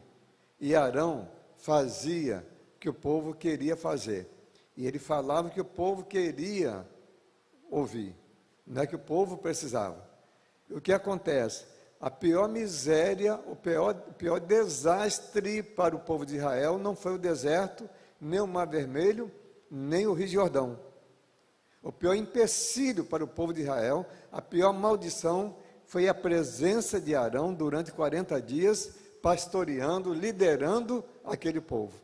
e Arão fazia o que o povo queria fazer. E ele falava que o povo queria ouvir, não é que o povo precisava. O que acontece? A pior miséria, o pior desastre para o povo de Israel não foi o deserto, nem o Mar Vermelho, nem o Rio Jordão. O pior empecilho para o povo de Israel, a pior maldição, foi a presença de Arão durante 40 dias, pastoreando, liderando aquele povo.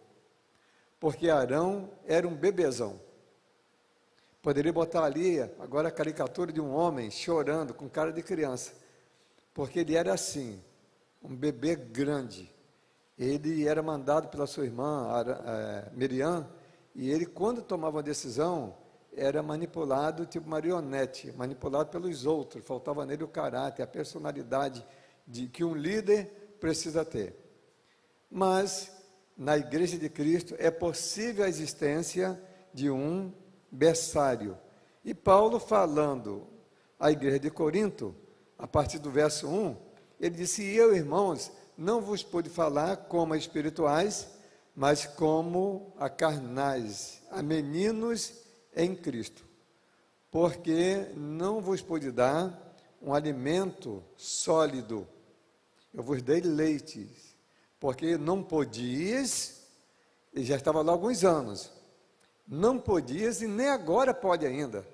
Porque Arão era um bebezão. Poderia botar ali agora a caricatura de um homem chorando com cara de criança, porque ele era assim, um bebê grande. Ele era mandado pela sua irmã Miriam, e ele, quando tomava uma decisão, era manipulado tipo marionete, manipulado pelos outros. Faltava nele o caráter, a personalidade que um líder precisa ter. Mas na Igreja de Cristo é possível a existência de um berçário. E Paulo, falando à Igreja de Corinto, a partir do verso 1, ele disse: "E eu, irmãos, não vos pude falar como a espirituais, mas como a carnais, a meninos em Cristo, porque não vos pude dar um alimento sólido, eu vos dei leite, porque não podias", e já estava lá há alguns anos, não podias e nem agora pode ainda,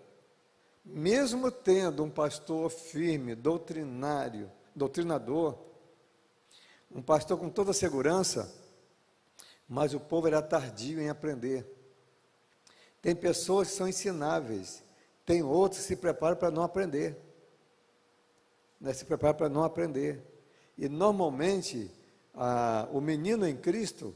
mesmo tendo um pastor firme, doutrinador, um pastor com toda a segurança, mas o povo era tardio em aprender. Tem pessoas que são ensináveis, tem outros que se preparam para não aprender, e normalmente o menino em Cristo,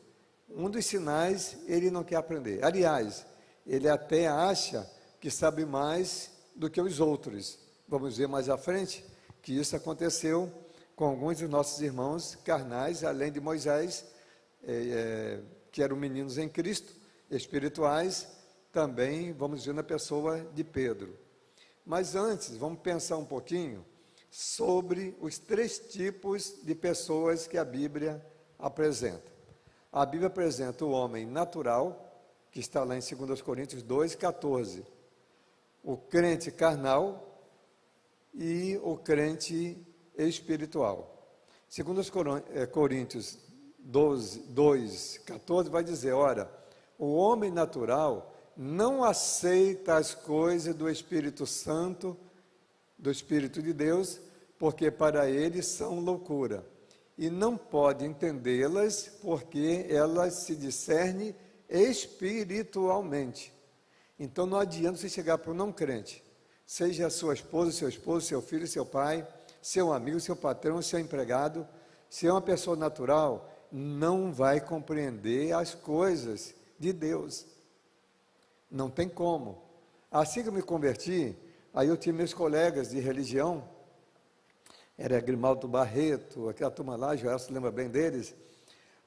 um dos sinais, ele não quer aprender. Aliás, ele até acha que sabe mais do que os outros. Vamos ver mais à frente que isso aconteceu com alguns dos nossos irmãos carnais, além de Moisés, que eram meninos em Cristo, espirituais, também vamos ver na pessoa de Pedro. Mas antes, vamos pensar um pouquinho sobre os 3 tipos de pessoas que a Bíblia apresenta. A Bíblia apresenta o homem natural, que está lá em 2 Coríntios 2,14. O crente carnal e o crente espiritual. 2 Coríntios 2,14 vai dizer: "Ora, o homem natural não aceita as coisas do Espírito Santo, do Espírito de Deus, porque para ele são loucura, e não pode entendê-las, porque elas se discernem espiritualmente, Então não adianta você chegar para um não crente, seja a sua esposa, seu esposo, seu filho, seu pai, seu amigo, seu patrão, seu empregado, se é uma pessoa natural, não vai compreender as coisas de Deus. Não tem como. Assim que eu me converti, aí eu tinha meus colegas de religião, era Grimaldo Barreto, aquela turma lá, Joel se lembra bem deles.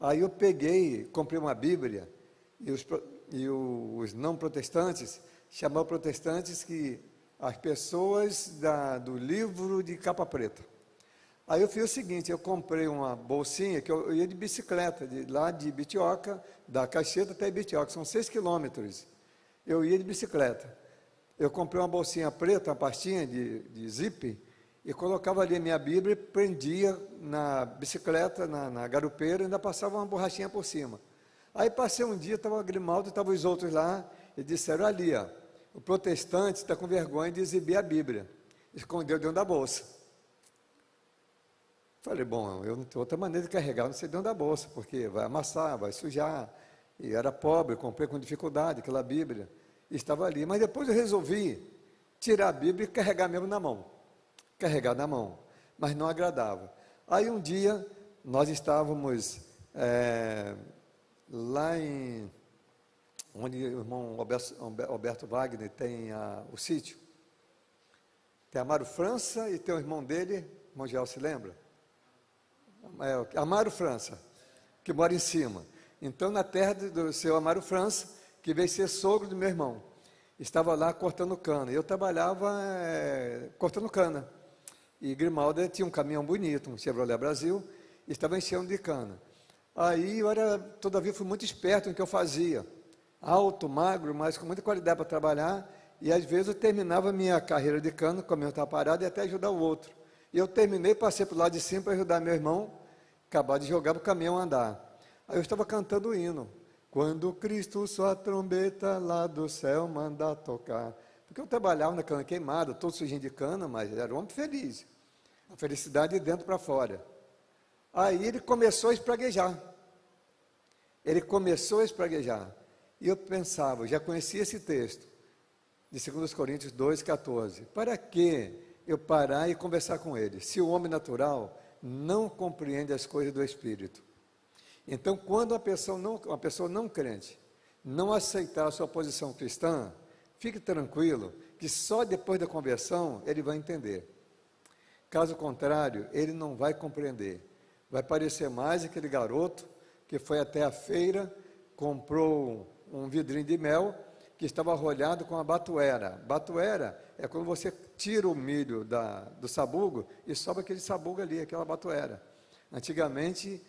Aí eu peguei, comprei uma Bíblia, e os não protestantes chamavam protestantes que as pessoas do livro de capa preta. Aí eu fiz o seguinte, eu comprei uma bolsinha, que eu ia de bicicleta, lá de Bitioca, da Caixeta até Bitioca, são 6 quilômetros, eu ia de bicicleta. Eu comprei uma bolsinha preta, uma pastinha de zip, e colocava ali a minha Bíblia, prendia na bicicleta, na garupeira, e ainda passava uma borrachinha por cima. Aí passei um dia, estava o Grimaldo, estavam os outros lá, e disseram ali, ó, o protestante está com vergonha de exibir a Bíblia, escondeu dentro da bolsa. Falei, bom, eu não tenho outra maneira de carregar, não sei dentro da bolsa, porque vai amassar, vai sujar, e era pobre, comprei com dificuldade aquela Bíblia, e estava ali, mas depois eu resolvi tirar a Bíblia e carregar mesmo na mão, mas não agradava. Aí um dia, nós estávamos lá em, onde o irmão Alberto Wagner tem o sítio, tem Amaro França e tem o irmão dele, o irmão Gel se lembra? Amaro França, que mora em cima. Então, na terra do seu Amaro França, que veio ser sogro do meu irmão, estava lá cortando cana. Eu trabalhava cortando cana. E Grimaldo tinha um caminhão bonito, um Chevrolet Brasil, e estava enchendo de cana. Aí, todavia, fui muito esperto no que eu fazia. Alto, magro, mas com muita qualidade para trabalhar. E, às vezes, eu terminava a minha carreira de cana, como eu estava parado, e até ajudar o outro. E eu terminei, passei para o lado de cima para ajudar meu irmão, acabar de jogar para o caminhão andar. Aí eu estava cantando o hino. Quando Cristo sua trombeta lá do céu manda tocar. Porque eu trabalhava na cana queimada, todo sujinho de cana, mas era um homem feliz. A felicidade de dentro para fora. Aí ele começou a espraguejar. E eu pensava, eu já conhecia esse texto, de 2 Coríntios 2,14. Para que eu parar e conversar com ele, se o homem natural não compreende as coisas do Espírito? Então, quando uma pessoa não crente não aceitar a sua posição cristã, fique tranquilo, que só depois da conversão ele vai entender. Caso contrário, ele não vai compreender. Vai parecer mais aquele garoto que foi até a feira, comprou um vidrinho de mel, que estava rolhado com a batuera. Batuera é quando você tira o milho do sabugo e sobra aquele sabugo ali, aquela batuera. Antigamente,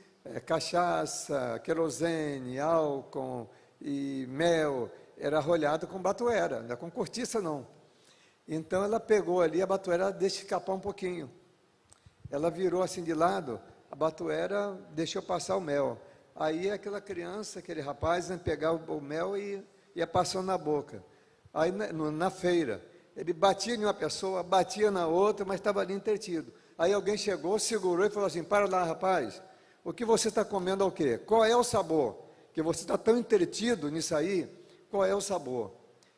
cachaça, querosene, álcool e mel, era rolhado com batuera, não é com cortiça não. Então ela pegou ali, a batuera deixa escapar um pouquinho. Ela virou assim de lado, a batuera deixou passar o mel. Aí aquela criança, aquele rapaz, ia pegar o mel e ia passando na boca. Aí na feira, ele batia em uma pessoa, batia na outra, mas estava ali entretido. Aí alguém chegou, segurou e falou assim, para lá rapaz, o que você está comendo é o quê? Qual é o sabor? Que você está tão entretido nisso aí, qual é o sabor?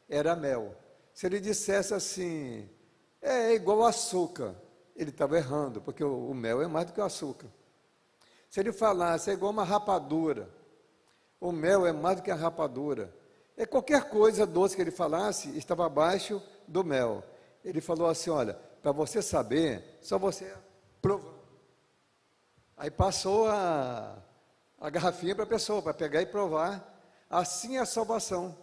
Era mel. Se ele dissesse assim, é igual açúcar, ele estava errando, porque o mel é mais do que o açúcar. Se ele falasse, é igual uma rapadura, o mel é mais do que a rapadura. Qualquer coisa doce que ele falasse, estava abaixo do mel. Ele falou assim, olha, para você saber, só você provando. Aí passou a garrafinha para a pessoa, para pegar e provar. Assim é a salvação.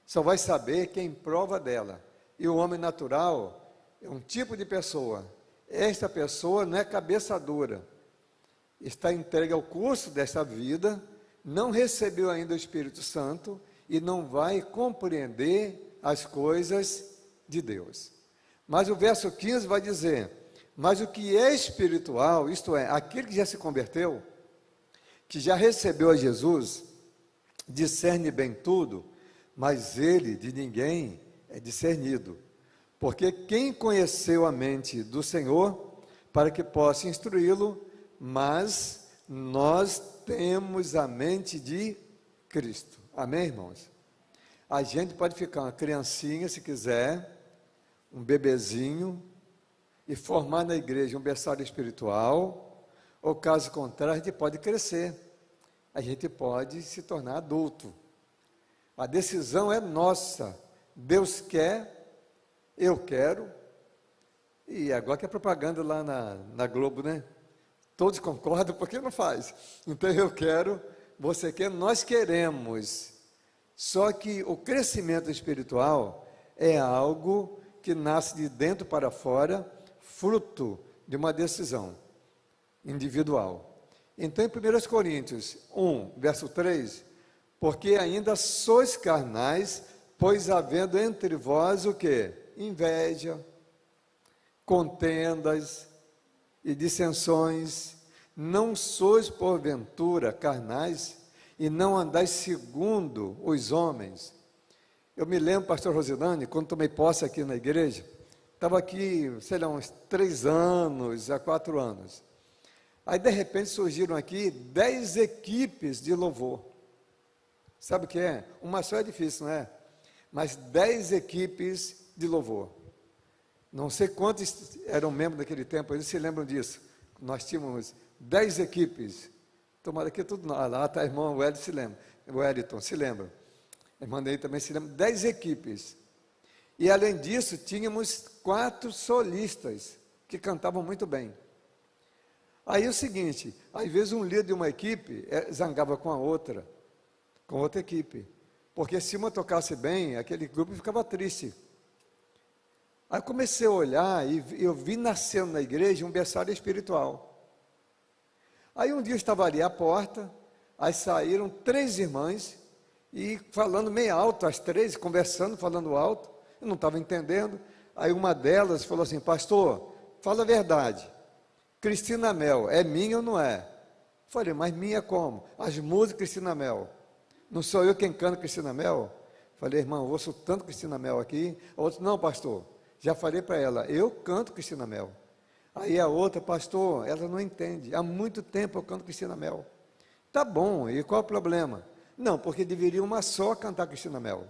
Só vai saber quem prova dela. E o homem natural é um tipo de pessoa. Esta pessoa não é cabeça dura. Está entregue ao curso desta vida, não recebeu ainda o Espírito Santo e não vai compreender as coisas de Deus. Mas o verso 15 vai dizer, mas o que é espiritual, isto é, aquele que já se converteu, que já recebeu a Jesus, discerne bem tudo, mas ele de ninguém é discernido. Porque quem conheceu a mente do Senhor, para que possa instruí-lo, mas nós temos a mente de Cristo. Amém, irmãos? A gente pode ficar uma criancinha, se quiser, um bebezinho, e formar na igreja um berçário espiritual, ou caso contrário, a gente pode crescer, a gente pode se tornar adulto. A decisão é nossa. Deus quer, eu quero, e agora que é propaganda lá na Globo, né? Todos concordam, por que não faz? Então eu quero, você quer, nós queremos. Só que o crescimento espiritual é algo que nasce de dentro para fora, fruto de uma decisão individual. Então, em 1 Coríntios 1, verso 3, porque ainda sois carnais, pois havendo entre vós o quê? Inveja, contendas e dissensões, não sois porventura carnais, e não andais segundo os homens. Eu me lembro, pastor Rosilane, quando tomei posse aqui na igreja, estava aqui, sei lá, uns 3 anos, a 4 anos. Aí, de repente, surgiram aqui 10 equipes de louvor. Sabe o que é? Uma só é difícil, não é? Mas 10 equipes de louvor. Não sei quantos eram membros daquele tempo, eles se lembram disso. Nós tínhamos 10 equipes. Tomara que tudo lá está a irmã Wellington se lembra. O Wellington se lembra. A irmã Ney também se lembra. 10 equipes. E além disso, tínhamos 4 solistas que cantavam muito bem. Aí é o seguinte, às vezes um líder de uma equipe zangava com a outra equipe. Porque se uma tocasse bem, aquele grupo ficava triste. Aí comecei a olhar e eu vi nascendo na igreja um berçário espiritual. Aí um dia eu estava ali à porta, aí saíram 3 irmãs, e falando meio alto, as 3, conversando, falando alto, eu não estava entendendo. Aí uma delas falou assim, pastor, fala a verdade, Cristina Mel, é minha ou não é? Falei, mas minha como? As músicas Cristina Mel, não sou eu quem canta Cristina Mel? Falei, irmão, eu ouço tanto Cristina Mel aqui. A outra, não pastor, já falei para ela, eu canto Cristina Mel. Aí a outra, pastor, ela não entende, há muito tempo eu canto Cristina Mel. Tá bom, e qual é o problema? Não, porque deveria uma só cantar Cristina Mel.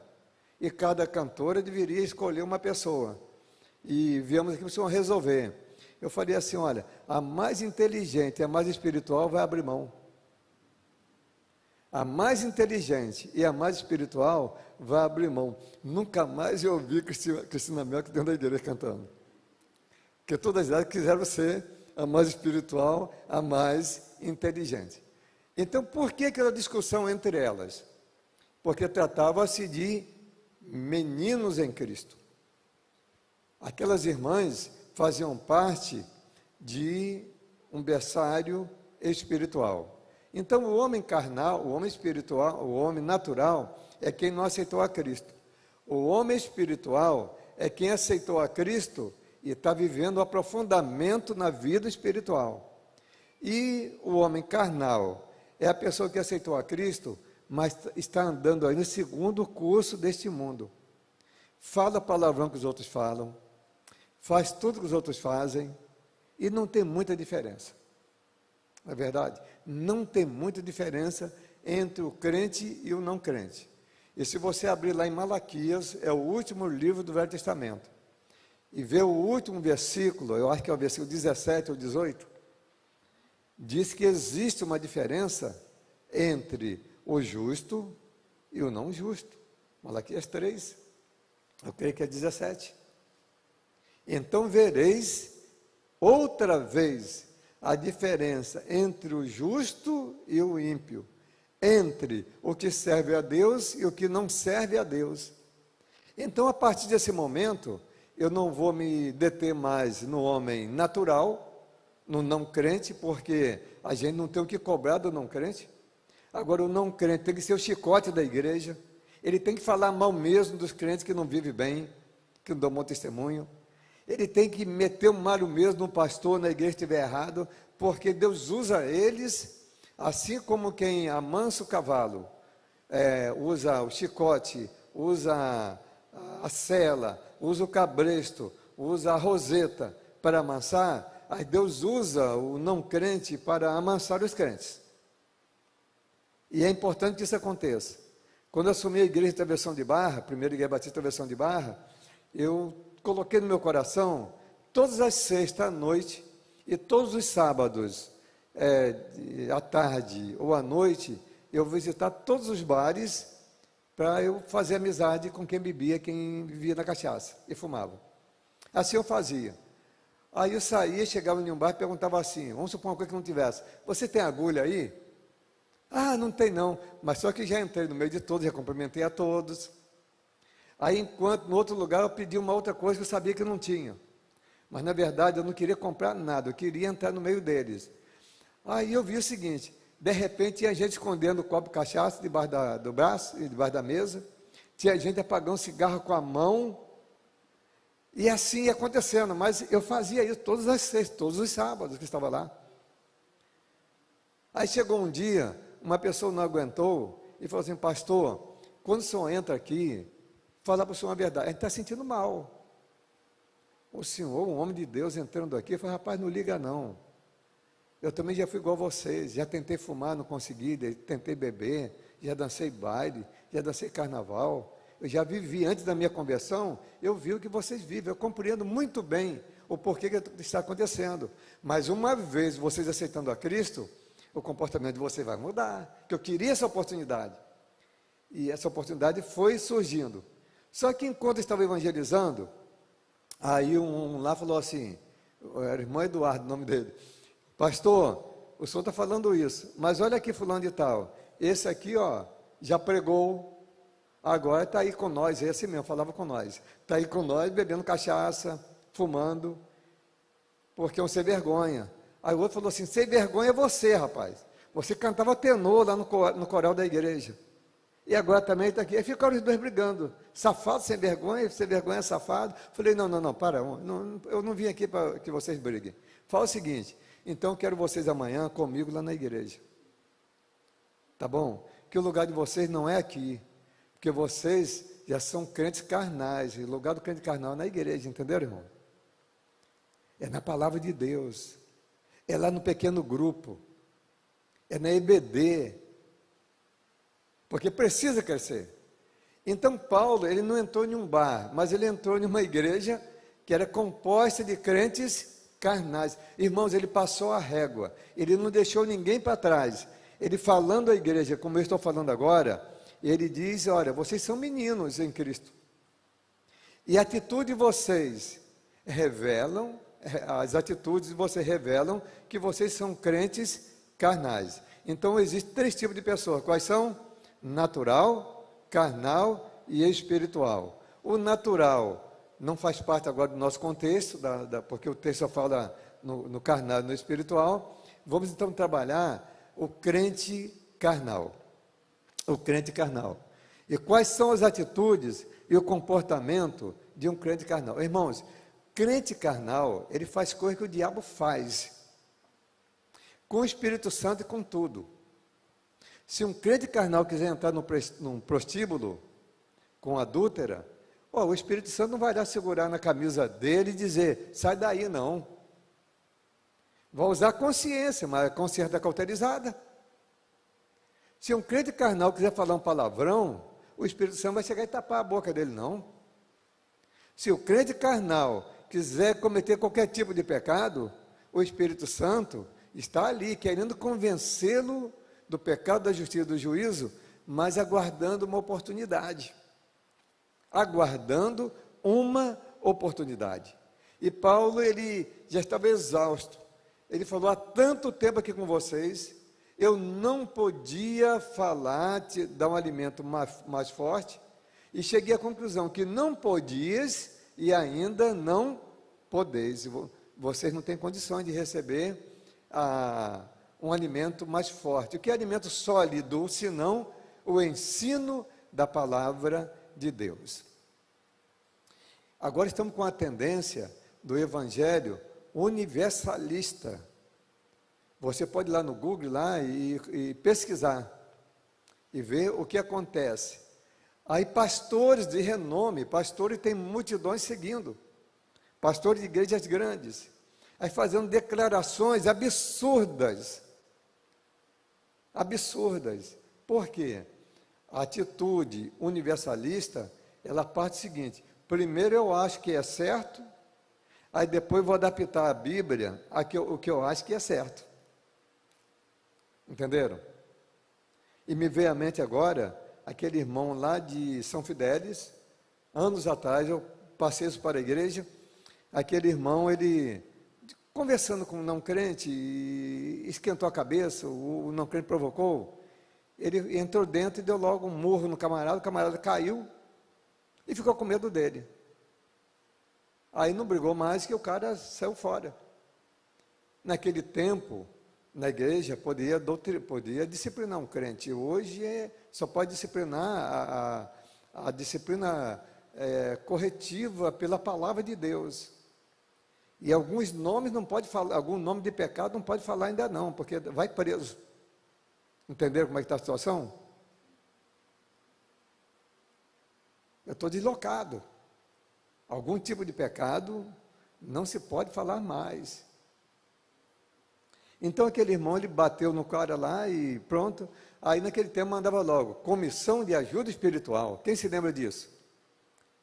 E cada cantora deveria escolher uma pessoa. E viemos aqui para o senhor resolver. Eu falei assim, olha, a mais inteligente e a mais espiritual vai abrir mão. A mais inteligente e a mais espiritual vai abrir mão. Nunca mais eu ouvi Cristina Mel que dentro da igreja cantando. Porque todas elas quiseram ser a mais espiritual, a mais inteligente. Então, por que aquela discussão entre elas? Porque tratava-se de meninos em Cristo. Aquelas irmãs faziam parte de um berçário espiritual. Então, o homem carnal, o homem espiritual, o homem natural, é quem não aceitou a Cristo. O homem espiritual é quem aceitou a Cristo e está vivendo o aprofundamento na vida espiritual. E o homem carnal é a pessoa que aceitou a Cristo, mas está andando aí no segundo curso deste mundo. Fala palavrão que os outros falam, faz tudo que os outros fazem, e não tem muita diferença. Não é verdade? Não tem muita diferença entre o crente e o não crente. E se você abrir lá em Malaquias, é o último livro do Velho Testamento, e ver o último versículo, eu acho que é o versículo 17 ou 18, diz que existe uma diferença entre o justo e o não justo. Malaquias 3, eu creio que é 17. Então vereis outra vez a diferença entre o justo e o ímpio, entre o que serve a Deus e o que não serve a Deus. Então, a partir desse momento, eu não vou me deter mais no homem natural, no não crente, porque a gente não tem o que cobrar do não crente. Agora, o não crente tem que ser o chicote da igreja, ele tem que falar mal mesmo dos crentes que não vivem bem, que não dão bom testemunho. Ele tem que meter o malho mesmo no pastor, na igreja estiver errado, porque Deus usa eles, assim como quem amansa o cavalo, usa o chicote, usa a sela, usa o cabresto, usa a roseta para amansar, aí Deus usa o não crente para amansar os crentes. E é importante que isso aconteça. Quando eu assumi a igreja de Travessão de Barra, primeira igreja batista de Travessão de Barra, eu coloquei no meu coração, todas as sextas à noite e todos os sábados, à tarde ou à noite, eu visitar todos os bares para eu fazer amizade com quem bebia, quem vivia na cachaça e fumava. Assim eu fazia. Aí eu saía, chegava em um bar e perguntava assim, vamos supor uma coisa que não tivesse, você tem agulha aí? Ah, não tem não, mas só que já entrei no meio de todos, já cumprimentei a todos. Aí, enquanto no outro lugar eu pedi uma outra coisa que eu sabia que não tinha. Mas, na verdade, eu não queria comprar nada, eu queria entrar no meio deles. Aí eu vi o seguinte, de repente tinha gente escondendo o copo de cachaça debaixo do braço, debaixo da mesa, tinha gente apagando um cigarro com a mão, e assim ia acontecendo, mas eu fazia isso todas as sextas, todos os sábados que estava lá. Aí chegou um dia, uma pessoa não aguentou, e falou assim, pastor, quando o senhor entra aqui, fala para o senhor a verdade, a gente está sentindo mal. O senhor, um homem de Deus, entrando aqui, falou, rapaz, não liga não. Eu também já fui igual a vocês, já tentei fumar, não consegui, tentei beber, já dancei baile, já dancei carnaval, eu já vivi, antes da minha conversão, eu vi o que vocês vivem, eu compreendo muito bem o porquê que está acontecendo, mas uma vez vocês aceitando a Cristo, o comportamento de vocês vai mudar, que eu queria essa oportunidade, e essa oportunidade foi surgindo, só que enquanto eu estava evangelizando, aí um lá falou assim, era o irmão Eduardo, o nome dele, pastor, o senhor está falando isso, mas olha aqui fulano de tal, esse aqui ó, já pregou, agora está aí com nós, esse mesmo, falava com nós, está aí com nós bebendo cachaça, fumando, porque é um sem vergonha. Aí o outro falou assim, sem vergonha é você, rapaz, você cantava tenor lá no coral da igreja, e agora também está aqui, aí ficaram os dois brigando, safado sem vergonha safado, falei, não, para, eu não vim aqui para que vocês briguem, fala o seguinte, então eu quero vocês amanhã comigo lá na igreja, tá bom? Que o lugar de vocês não é aqui, porque vocês já são crentes carnais, e o lugar do crente carnal é na igreja, entenderam, irmão? É na palavra de Deus, é lá no pequeno grupo, é na EBD, porque precisa crescer. Então Paulo, ele não entrou em um bar, mas ele entrou em uma igreja que era composta de crentes carnais. Irmãos, ele passou a régua, ele não deixou ninguém para trás, ele falando à igreja, como eu estou falando agora, ele diz, olha, vocês são meninos em Cristo, e a atitude de vocês revelam, as atitudes de vocês revelam que vocês são crentes carnais. Então existem 3 tipos de pessoas, quais são? Natural, carnal e espiritual. O natural não faz parte agora do nosso contexto, porque o texto só fala no carnal e no espiritual. Vamos então trabalhar o crente carnal. O crente carnal. E quais são as atitudes e o comportamento de um crente carnal? Irmãos, crente carnal, ele faz coisa que o diabo faz, com o Espírito Santo e com tudo. Se um crente carnal quiser entrar num prostíbulo com adúltera, o Espírito Santo não vai lá segurar na camisa dele e dizer, sai daí não. Vai usar a consciência, mas a consciência está cauterizada. Se um crente carnal quiser falar um palavrão, o Espírito Santo vai chegar e tapar a boca dele, não. Se o crente carnal quiser cometer qualquer tipo de pecado, o Espírito Santo está ali, querendo convencê-lo do pecado, da justiça e do juízo, mas aguardando uma oportunidade. Aguardando uma oportunidade. E Paulo, ele já estava exausto. Ele falou, há tanto tempo aqui com vocês, eu não podia falar, te dar um alimento mais forte, e cheguei à conclusão que não podias e ainda não podeis. Vocês não têm condições de receber um alimento mais forte. O que é alimento sólido, senão o ensino da palavra de Deus. Agora estamos com a tendência do evangelho universalista. Você pode ir lá no Google lá e pesquisar e ver o que acontece. Aí pastores de renome, pastores tem multidões seguindo, pastores de igrejas grandes, aí fazendo declarações absurdas. Por quê? A atitude universalista, ela parte do seguinte: primeiro eu acho que é certo, aí depois vou adaptar a Bíblia o que eu acho que é certo. Entenderam? E me veio à mente agora aquele irmão lá de São Fidélis. Anos atrás eu passei isso para a igreja. Aquele irmão, ele conversando com um não crente, esquentou a cabeça, o não crente provocou. Ele entrou dentro e deu logo um murro no camarada. O camarada caiu e ficou com medo dele. Aí não brigou mais, que o cara saiu fora. Naquele tempo, na igreja, podia disciplinar um crente. Hoje só pode disciplinar a disciplina corretiva pela palavra de Deus. E alguns nomes não pode falar, algum nome de pecado não pode falar ainda não, porque vai preso. Entenderam como é que está a situação? Eu estou deslocado. Algum tipo de pecado não se pode falar mais. Então aquele irmão, ele bateu no cara lá e pronto. Aí naquele tempo mandava logo, comissão de ajuda espiritual. Quem se lembra disso?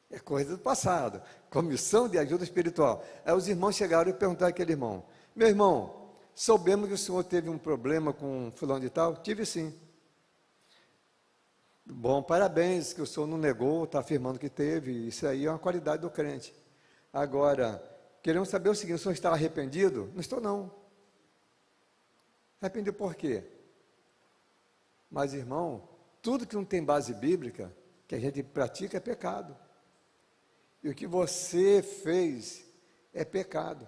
É coisa do passado. Comissão de ajuda espiritual. Aí os irmãos chegaram e perguntaram àquele irmão: meu irmão, soubemos que o senhor teve um problema com fulano de tal? Tive sim. Bom, parabéns, que o senhor não negou, está afirmando que teve. Isso aí é uma qualidade do crente. Agora, queremos saber o seguinte: o senhor está arrependido? Não estou não. Arrependido por quê? Mas irmão, tudo que não tem base bíblica, que a gente pratica, é pecado. E o que você fez é pecado.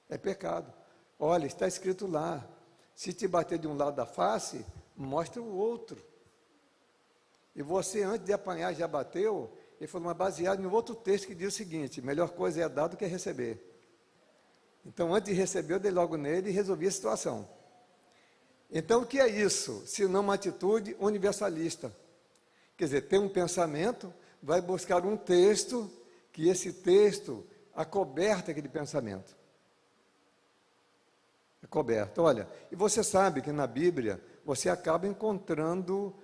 É pecado. Olha, está escrito lá: se te bater de um lado da face, mostra o outro. E você, antes de apanhar, já bateu. Ele falou, mas baseado em outro texto que diz o seguinte: melhor coisa é dar do que receber. Então, antes de receber, eu dei logo nele e resolvi a situação. Então, o que é isso? Se não uma atitude universalista. Quer dizer, tem um pensamento, vai buscar um texto, que esse texto acoberta aquele pensamento. Acoberta. Olha, e você sabe que na Bíblia, você acaba encontrando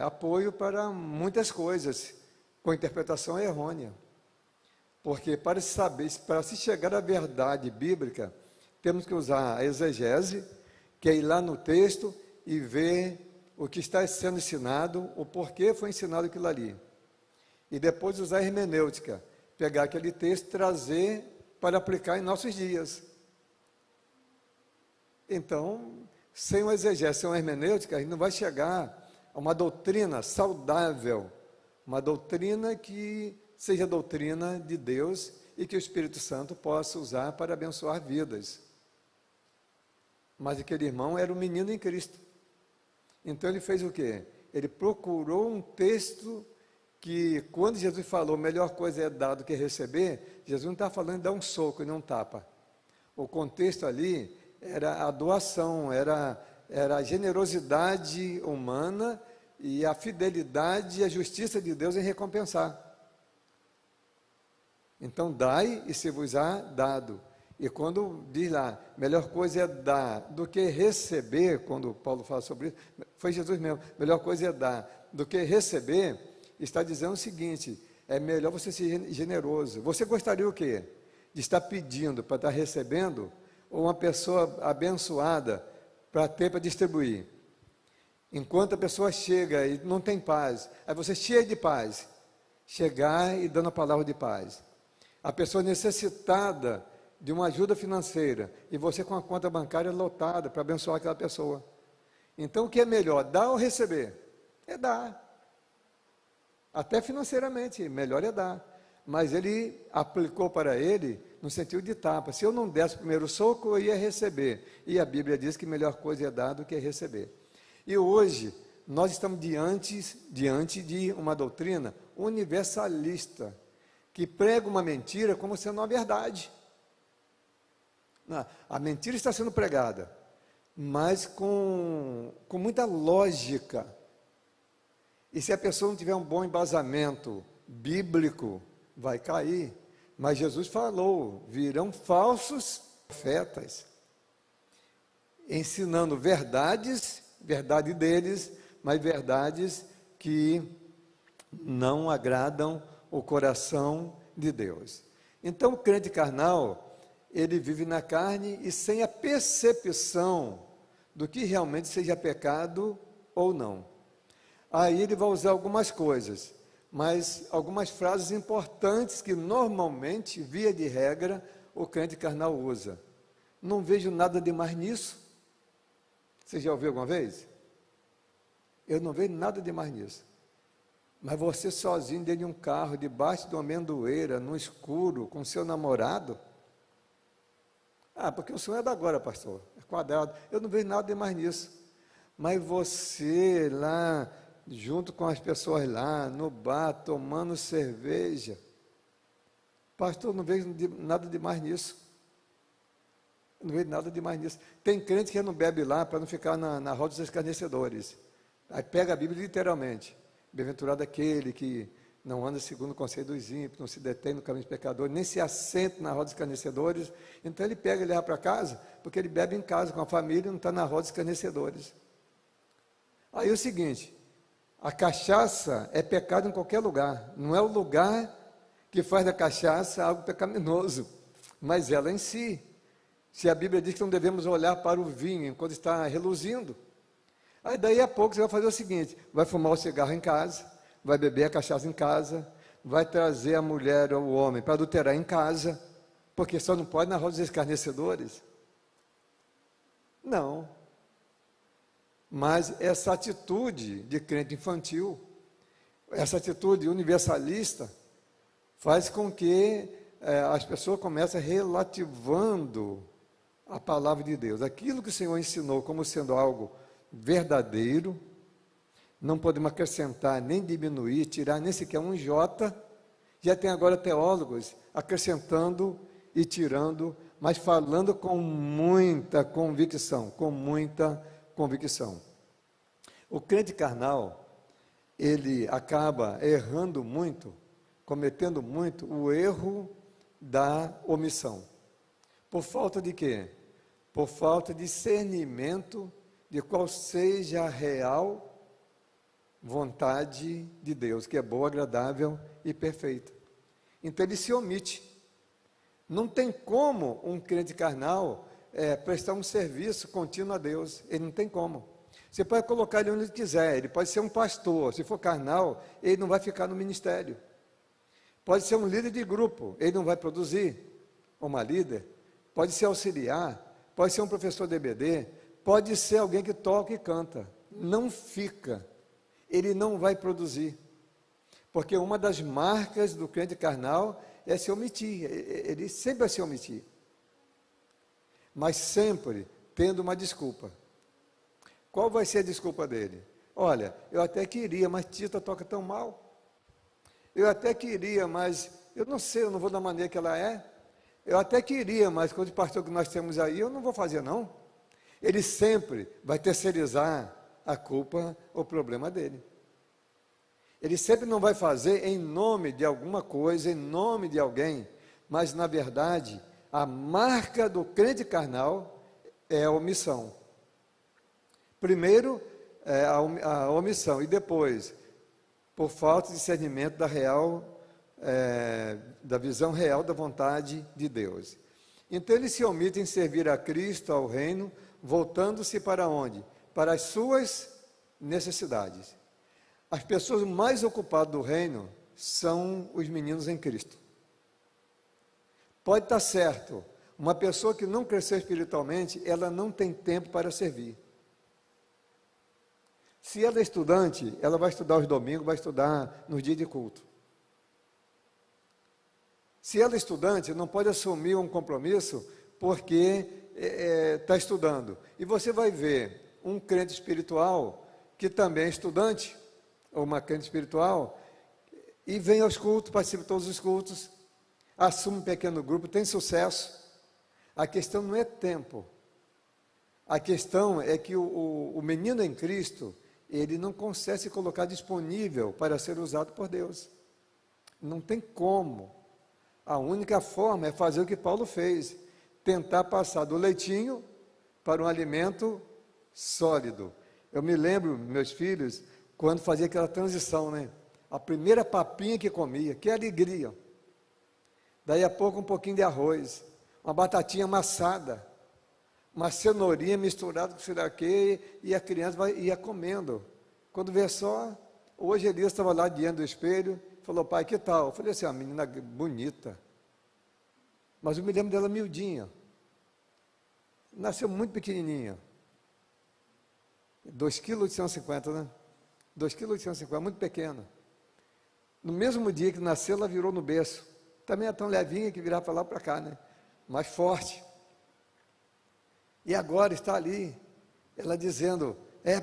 apoio para muitas coisas, com interpretação errônea. Porque para se chegar à verdade bíblica, temos que usar a exegese, que é ir lá no texto e ver o que está sendo ensinado, o porquê foi ensinado aquilo ali. E depois usar a hermenêutica, pegar aquele texto e trazer para aplicar em nossos dias. Então, sem uma exegese, sem uma hermenêutica, a gente não vai chegar a uma doutrina saudável, uma doutrina que seja a doutrina de Deus e que o Espírito Santo possa usar para abençoar vidas. Mas aquele irmão era um menino em Cristo. Então ele fez o quê? Ele procurou um texto que, quando Jesus falou, melhor coisa é dar do que receber, Jesus não está falando de dar um soco e não um tapa. O contexto ali era a doação, era a generosidade humana e a fidelidade e a justiça de Deus em recompensar. Então, dai e se vos há dado. E quando diz lá, melhor coisa é dar do que receber, quando Paulo fala sobre isso, foi Jesus mesmo, melhor coisa é dar do que receber, está dizendo o seguinte: é melhor você ser generoso. Você gostaria o quê? De estar pedindo para estar recebendo, ou uma pessoa abençoada para ter para distribuir? Enquanto a pessoa chega e não tem paz, aí você cheio de paz, chegar e dando a palavra de paz. A pessoa necessitada de uma ajuda financeira, e você com a conta bancária lotada para abençoar aquela pessoa. Então, o que é melhor, dar ou receber? É dar. Até financeiramente, melhor é dar. Mas ele aplicou para ele no sentido de tapa. Se eu não desse o primeiro soco, eu ia receber. E a Bíblia diz que melhor coisa é dar do que receber. E hoje, nós estamos diante de uma doutrina universalista, que prega uma mentira como sendo uma verdade. Não, a mentira está sendo pregada, mas com muita lógica. E se a pessoa não tiver um bom embasamento bíblico, vai cair. Mas Jesus falou, virão falsos profetas, ensinando verdade deles, mas verdades que não agradam o coração de Deus. Então, o crente carnal, ele vive na carne e sem a percepção do que realmente seja pecado ou não. Aí ele vai usar algumas coisas, mas algumas frases importantes que normalmente, via de regra, o crente carnal usa. Não vejo nada de mais nisso. Você já ouviu alguma vez? Eu não vejo nada de mais nisso. Mas você sozinho dentro de um carro, debaixo de uma amendoeira, no escuro, com seu namorado? Ah, porque o sonho é da agora, pastor, é quadrado. Eu não vejo nada de mais nisso. Mas você lá, junto com as pessoas lá, no bar, tomando cerveja, pastor, não vejo nada de mais nisso. Não vejo nada de mais nisso. Tem crente que não bebe lá para não ficar na roda dos escarnecedores. Aí pega a Bíblia literalmente. Bem-aventurado aquele que não anda segundo o conselho dos ímpios, não se detém no caminho dos pecadores, nem se assenta na roda dos escarnecedores. Então ele pega e leva para casa, porque ele bebe em casa com a família e não está na roda dos escarnecedores. Aí é o seguinte, a cachaça é pecado em qualquer lugar. Não é o lugar que faz da cachaça algo pecaminoso, mas ela em si. Se a Bíblia diz que não devemos olhar para o vinho enquanto está reluzindo, aí daí a pouco você vai fazer o seguinte, vai fumar o cigarro em casa, vai beber a cachaça em casa, vai trazer a mulher ou o homem para adulterar em casa, porque só não pode na roda dos escarnecedores. Não. Mas essa atitude de crente infantil, essa atitude universalista, faz com que as pessoas comecem relativando a palavra de Deus. Aquilo que o Senhor ensinou como sendo algo verdadeiro, não podemos acrescentar, nem diminuir, tirar nem sequer um jota. Já tem agora teólogos acrescentando e tirando, mas falando com muita convicção, O crente carnal, ele acaba errando muito, cometendo muito o erro da omissão. Por falta de quê? Por falta de discernimento de qual seja a real vontade de Deus, que é boa, agradável e perfeita. Então ele se omite. Não tem como um crente carnal prestar um serviço contínuo a Deus. Ele não tem como. Você pode colocar ele onde quiser, ele pode ser um pastor, se for carnal, ele não vai ficar no ministério. Pode ser um líder de grupo, ele não vai produzir, uma líder. Pode ser auxiliar, pode ser um professor de EBD, pode ser alguém que toca e canta. Não fica, ele não vai produzir. Porque uma das marcas do crente carnal é se omitir, ele sempre vai se omitir. Mas sempre tendo uma desculpa. Qual vai ser a desculpa dele? Olha, eu até queria, mas Tita toca tão mal. Eu até queria, mas eu não sei, eu não vou da maneira que ela é. Eu até queria, mas com o pastor que nós temos aí, eu não vou fazer não. Ele sempre vai terceirizar a culpa, o problema dele. Ele sempre não vai fazer em nome de alguma coisa, em nome de alguém, mas na verdade, a marca do crente carnal é a omissão. Primeiro, a omissão, e depois, por falta de discernimento da visão real da vontade de Deus. Então ele se omite em servir a Cristo, ao reino, voltando-se para onde? Para as suas necessidades. As pessoas mais ocupadas do reino são os meninos em Cristo. Pode estar certo, uma pessoa que não cresceu espiritualmente, ela não tem tempo para servir. Se ela é estudante, ela vai estudar os domingos, vai estudar nos dias de culto. Se ela é estudante, não pode assumir um compromisso porque está estudando. E você vai ver um crente espiritual que também é estudante, ou uma crente espiritual, e vem aos cultos, participa de todos os cultos, assume um pequeno grupo, tem sucesso. A questão não é tempo. A questão é que o menino em Cristo, ele não consegue se colocar disponível para ser usado por Deus. Não tem como. A única forma é fazer o que Paulo fez, tentar passar do leitinho para um alimento sólido. Eu me lembro, meus filhos, quando fazia aquela transição, né? A primeira papinha que comia, que alegria. Daí a pouco um pouquinho de arroz, uma batatinha amassada, uma cenourinha misturada com sei lá o quê, e a criança ia comendo. Quando vê só, hoje Elias estava lá diante do espelho, falou, pai, que tal? Eu falei assim, uma menina bonita. Mas eu me lembro dela miudinha. Nasceu muito pequenininha. 2,850 kg, né? 2,850 kg, muito pequena. No mesmo dia que nasceu, ela virou no berço. Também é tão levinha que virava para lá para cá, né? Mais forte. E agora está ali, ela dizendo,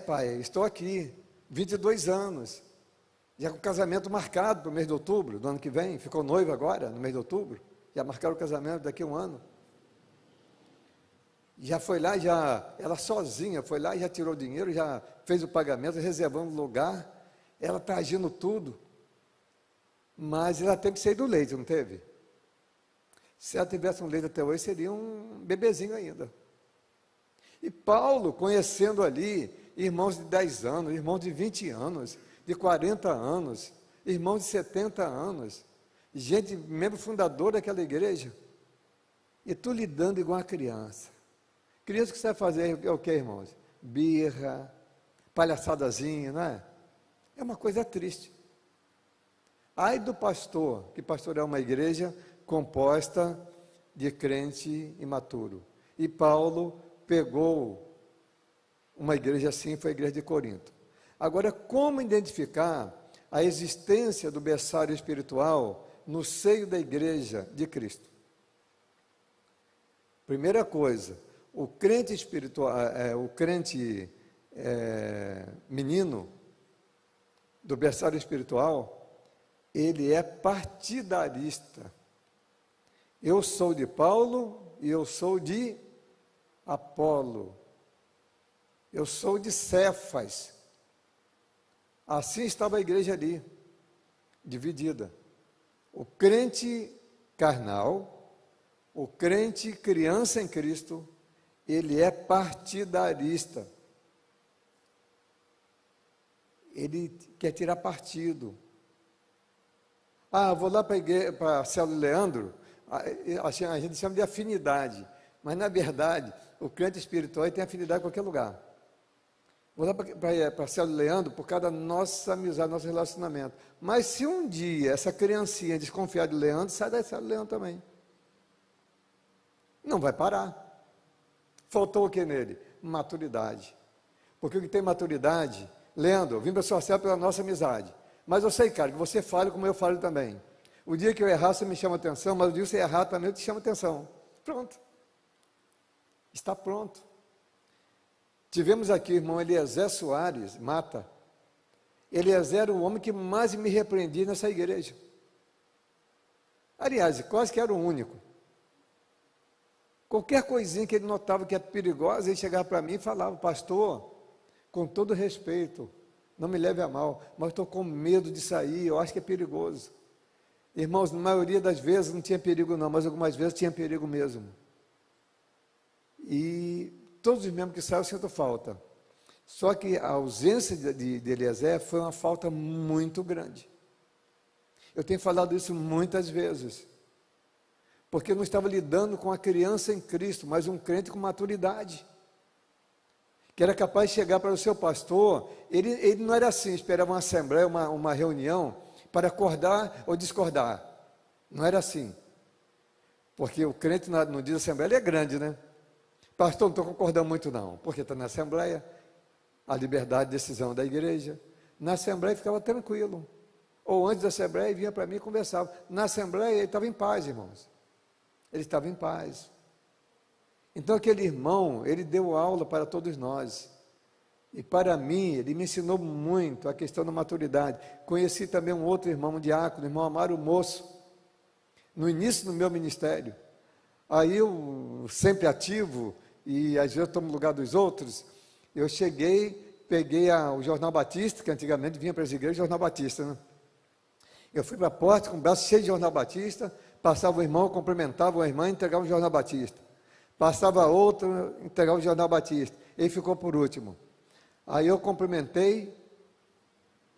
pai, estou aqui, 22 anos, já com o casamento marcado para o mês de outubro, do ano que vem, ficou noiva agora, no mês de outubro, já marcaram o casamento daqui a um ano. Já foi lá, ela sozinha foi lá, já tirou dinheiro, já fez o pagamento, reservando lugar, ela está agindo tudo, mas ela teve que sair do leite, não teve? Se ela tivesse um leite até hoje, seria um bebezinho ainda. E Paulo, conhecendo ali, irmãos de 10 anos, irmãos de 20 anos, de 40 anos, irmãos de 70 anos, gente, membro fundador daquela igreja, e tu lidando igual uma criança. Criança que sabe fazer é o que, irmãos? Birra, palhaçadazinha, não é? É uma coisa triste. Ai do pastor, que pastoreia uma igreja composta de crente imaturo. E Paulo pegou uma igreja assim, foi a igreja de Corinto. Agora, como identificar a existência do berçário espiritual no seio da igreja de Cristo? Primeira coisa, o crente espiritual, menino do berçário espiritual, ele é partidarista. Eu sou de Paulo e eu sou de Apolo. Eu sou de Cefas. Assim estava a igreja ali, dividida. O crente carnal, o crente criança em Cristo, ele é partidarista. Ele quer tirar partido. Vou lá para a célula Leandro, a gente chama de afinidade, mas na verdade, o crente espiritual tem afinidade em qualquer lugar. Vou lá para a célula Leandro por causa da nossa amizade, nosso relacionamento. Mas se um dia essa criancinha desconfiar de Leandro, sai da célula Leandro também. Não vai parar. Faltou o que nele? Maturidade. Porque o que tem maturidade, Leandro, eu vim para a sua célula pela nossa amizade. Mas eu sei, cara, que você fala como eu falo também. O dia que eu errar, você me chama atenção, mas o dia que você errar também, eu te chamo atenção. Pronto. Está pronto. Tivemos aqui o irmão Eliezer Soares, Mata. Eliezer era o homem que mais me repreendia nessa igreja. Aliás, quase que era o único. Qualquer coisinha que ele notava que era perigosa, ele chegava para mim e falava, pastor, com todo respeito, não me leve a mal, mas estou com medo de sair, eu acho que é perigoso. Irmãos, na maioria das vezes não tinha perigo não, mas algumas vezes tinha perigo mesmo. E todos os membros que saíram, eu sinto falta. Só que a ausência de Eliezer foi uma falta muito grande. Eu tenho falado isso muitas vezes. Porque eu não estava lidando com a criança em Cristo, mas um crente com maturidade. Que era capaz de chegar para o seu pastor, ele não era assim, esperava uma assembleia, uma reunião, para acordar ou discordar. Não era assim. Porque o crente no dia da assembleia, ele é grande, né? Pastor, não estou concordando muito não, porque está na assembleia, a liberdade de decisão da igreja. Na assembleia ficava tranquilo. Ou antes da assembleia, vinha para mim e conversava. Na assembleia ele estava em paz, irmãos. Ele estava em paz. Então aquele irmão, ele deu aula para todos nós. E para mim, ele me ensinou muito a questão da maturidade. Conheci também um outro irmão, um diácono, o irmão Amaro Moço, no início do meu ministério. Aí eu, sempre ativo, e às vezes eu tomo lugar dos outros, eu cheguei, peguei o Jornal Batista, que antigamente vinha para as igrejas, Jornal Batista, né? Eu fui para a porta com o braço cheio de Jornal Batista, passava o irmão, cumprimentava a irmã e entregava o Jornal Batista. Passava outro, entregava o Jornal Batista. Ele ficou por último. Aí eu cumprimentei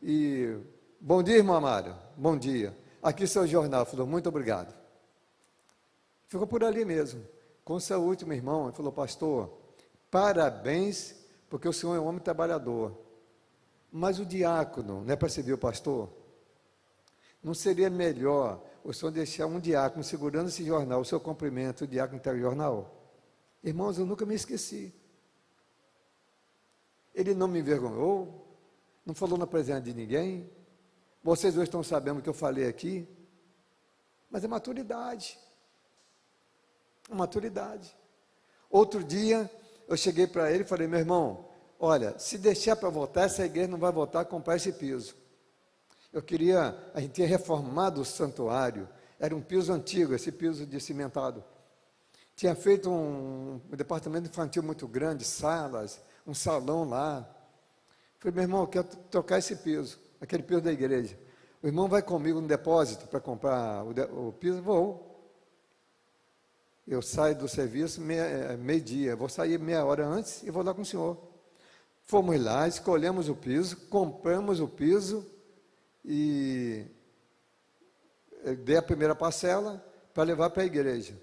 e, bom dia, irmão Amário, bom dia. Aqui seu jornal. Falou, muito obrigado. Ficou por ali mesmo. Com seu último irmão, ele falou, pastor, parabéns, porque o senhor é um homem trabalhador. Mas o diácono, não é para servir o pastor? Não seria melhor o senhor deixar um diácono segurando esse jornal, o seu cumprimento, o diácono tem o jornal? Irmãos, eu nunca me esqueci. Ele não me envergonhou, não falou na presença de ninguém. Vocês dois estão sabendo o que eu falei aqui, mas é maturidade. Maturidade. Outro dia, eu cheguei para ele e falei, meu irmão, olha, se deixar para votar, essa igreja não vai votar a comprar esse piso. A gente tinha reformado o santuário, era um piso antigo, esse piso de cimentado. Tinha feito um departamento infantil muito grande, salas, um salão lá. Falei, meu irmão, eu quero trocar esse piso, aquele piso da igreja. O irmão vai comigo no depósito para comprar o piso? Vou. Eu saio do serviço meio-dia, vou sair meia hora antes e vou lá com o senhor. Fomos lá, escolhemos o piso, compramos o piso e dei a primeira parcela para levar para a igreja.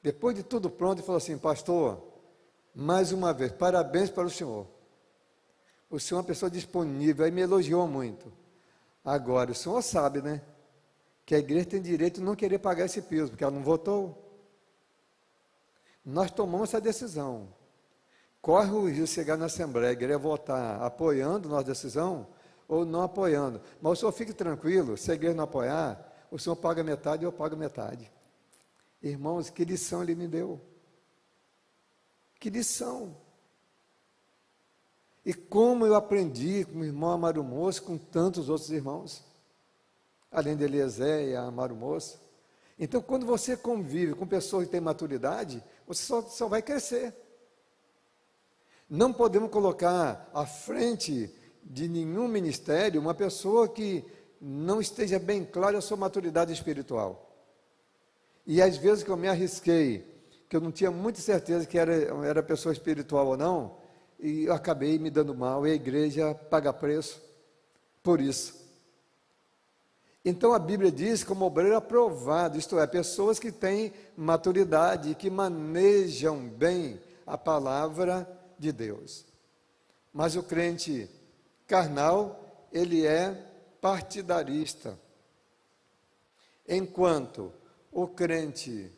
Depois de tudo pronto, ele falou assim, pastor, mais uma vez, parabéns para o senhor. O senhor é uma pessoa disponível, aí me elogiou muito. Agora, o senhor sabe, né, que a igreja tem direito de não querer pagar esse piso, porque ela não votou. Nós tomamos essa decisão. Corre o risco de chegar na Assembleia, a igreja votar apoiando nossa decisão ou não apoiando. Mas o senhor fique tranquilo, se a igreja não apoiar, o senhor paga metade e eu pago metade. Irmãos, que lição ele me deu. Que lição. E como eu aprendi com o irmão Amaro Moço, com tantos outros irmãos, além de Eliezer e Amaro Moço. Então, quando você convive com pessoas que têm maturidade, você só vai crescer. Não podemos colocar à frente de nenhum ministério uma pessoa que não esteja bem clara a sua maturidade espiritual. E às vezes que eu me arrisquei, que eu não tinha muita certeza que era pessoa espiritual ou não, e eu acabei me dando mal, e a igreja paga preço por isso. Então a Bíblia diz como obreiro aprovado, isto é, pessoas que têm maturidade, que manejam bem a palavra de Deus. Mas o crente carnal, ele é partidarista. Enquanto o crente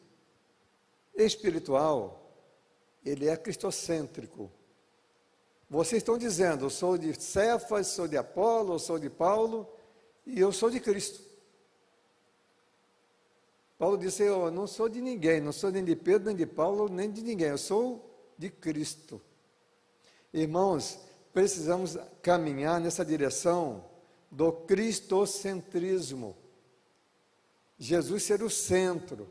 espiritual, ele é cristocêntrico. Vocês estão dizendo, eu sou de Cefas, sou de Apolo, eu sou de Paulo, e eu sou de Cristo. Paulo disse, eu não sou de ninguém, não sou nem de Pedro, nem de Paulo, nem de ninguém, eu sou de Cristo. Irmãos, precisamos caminhar nessa direção do cristocentrismo. Jesus ser o centro.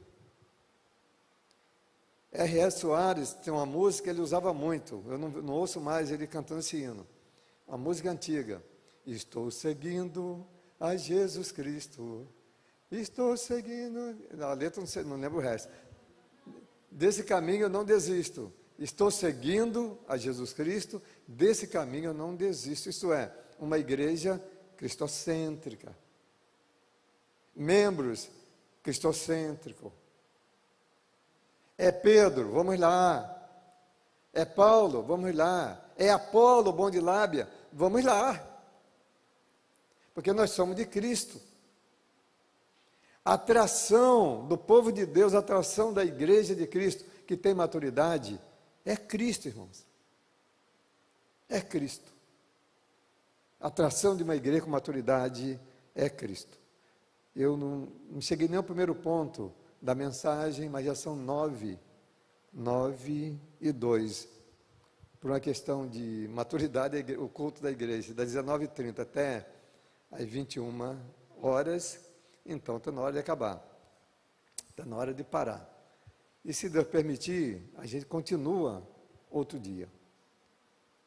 R.S. Soares tem uma música que ele usava muito, eu não ouço mais ele cantando esse hino, uma música antiga. Estou seguindo a Jesus Cristo, estou seguindo, a letra não lembro o resto, desse caminho eu não desisto, estou seguindo a Jesus Cristo, desse caminho eu não desisto, isso é, uma igreja cristocêntrica, membros cristocêntricos. É Pedro, vamos lá. É Paulo, vamos lá. É Apolo, bom de lábia, vamos lá. Porque nós somos de Cristo. A atração do povo de Deus, a atração da igreja de Cristo, que tem maturidade, é Cristo, irmãos. É Cristo. A atração de uma igreja com maturidade é Cristo. Eu não cheguei nem ao primeiro ponto da mensagem, mas já são 9 e 2, por uma questão de maturidade, o culto da igreja, das 19h30 até às 21 horas, então está na hora de acabar, está na hora de parar, e se Deus permitir, a gente continua outro dia,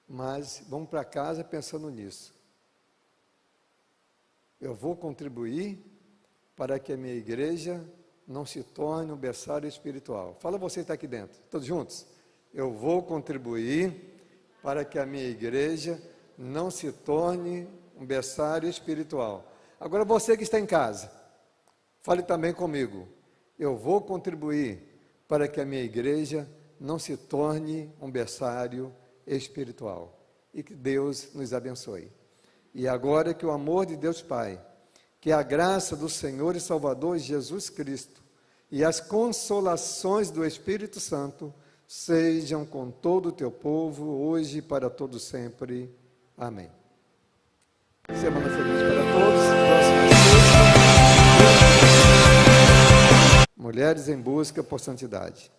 mas vamos para casa pensando nisso, eu vou contribuir para que a minha igreja não se torne um berçário espiritual. Fala você que está aqui dentro, todos juntos. Eu vou contribuir para que a minha igreja não se torne um berçário espiritual. Agora você que está em casa, fale também comigo. Eu vou contribuir para que a minha igreja não se torne um berçário espiritual. E que Deus nos abençoe. E agora que o amor de Deus Pai, que a graça do Senhor e Salvador Jesus Cristo e as consolações do Espírito Santo sejam com todo o teu povo, hoje e para todo sempre. Amém. Semana feliz para todos. Próxima sexta. Mulheres em busca por santidade.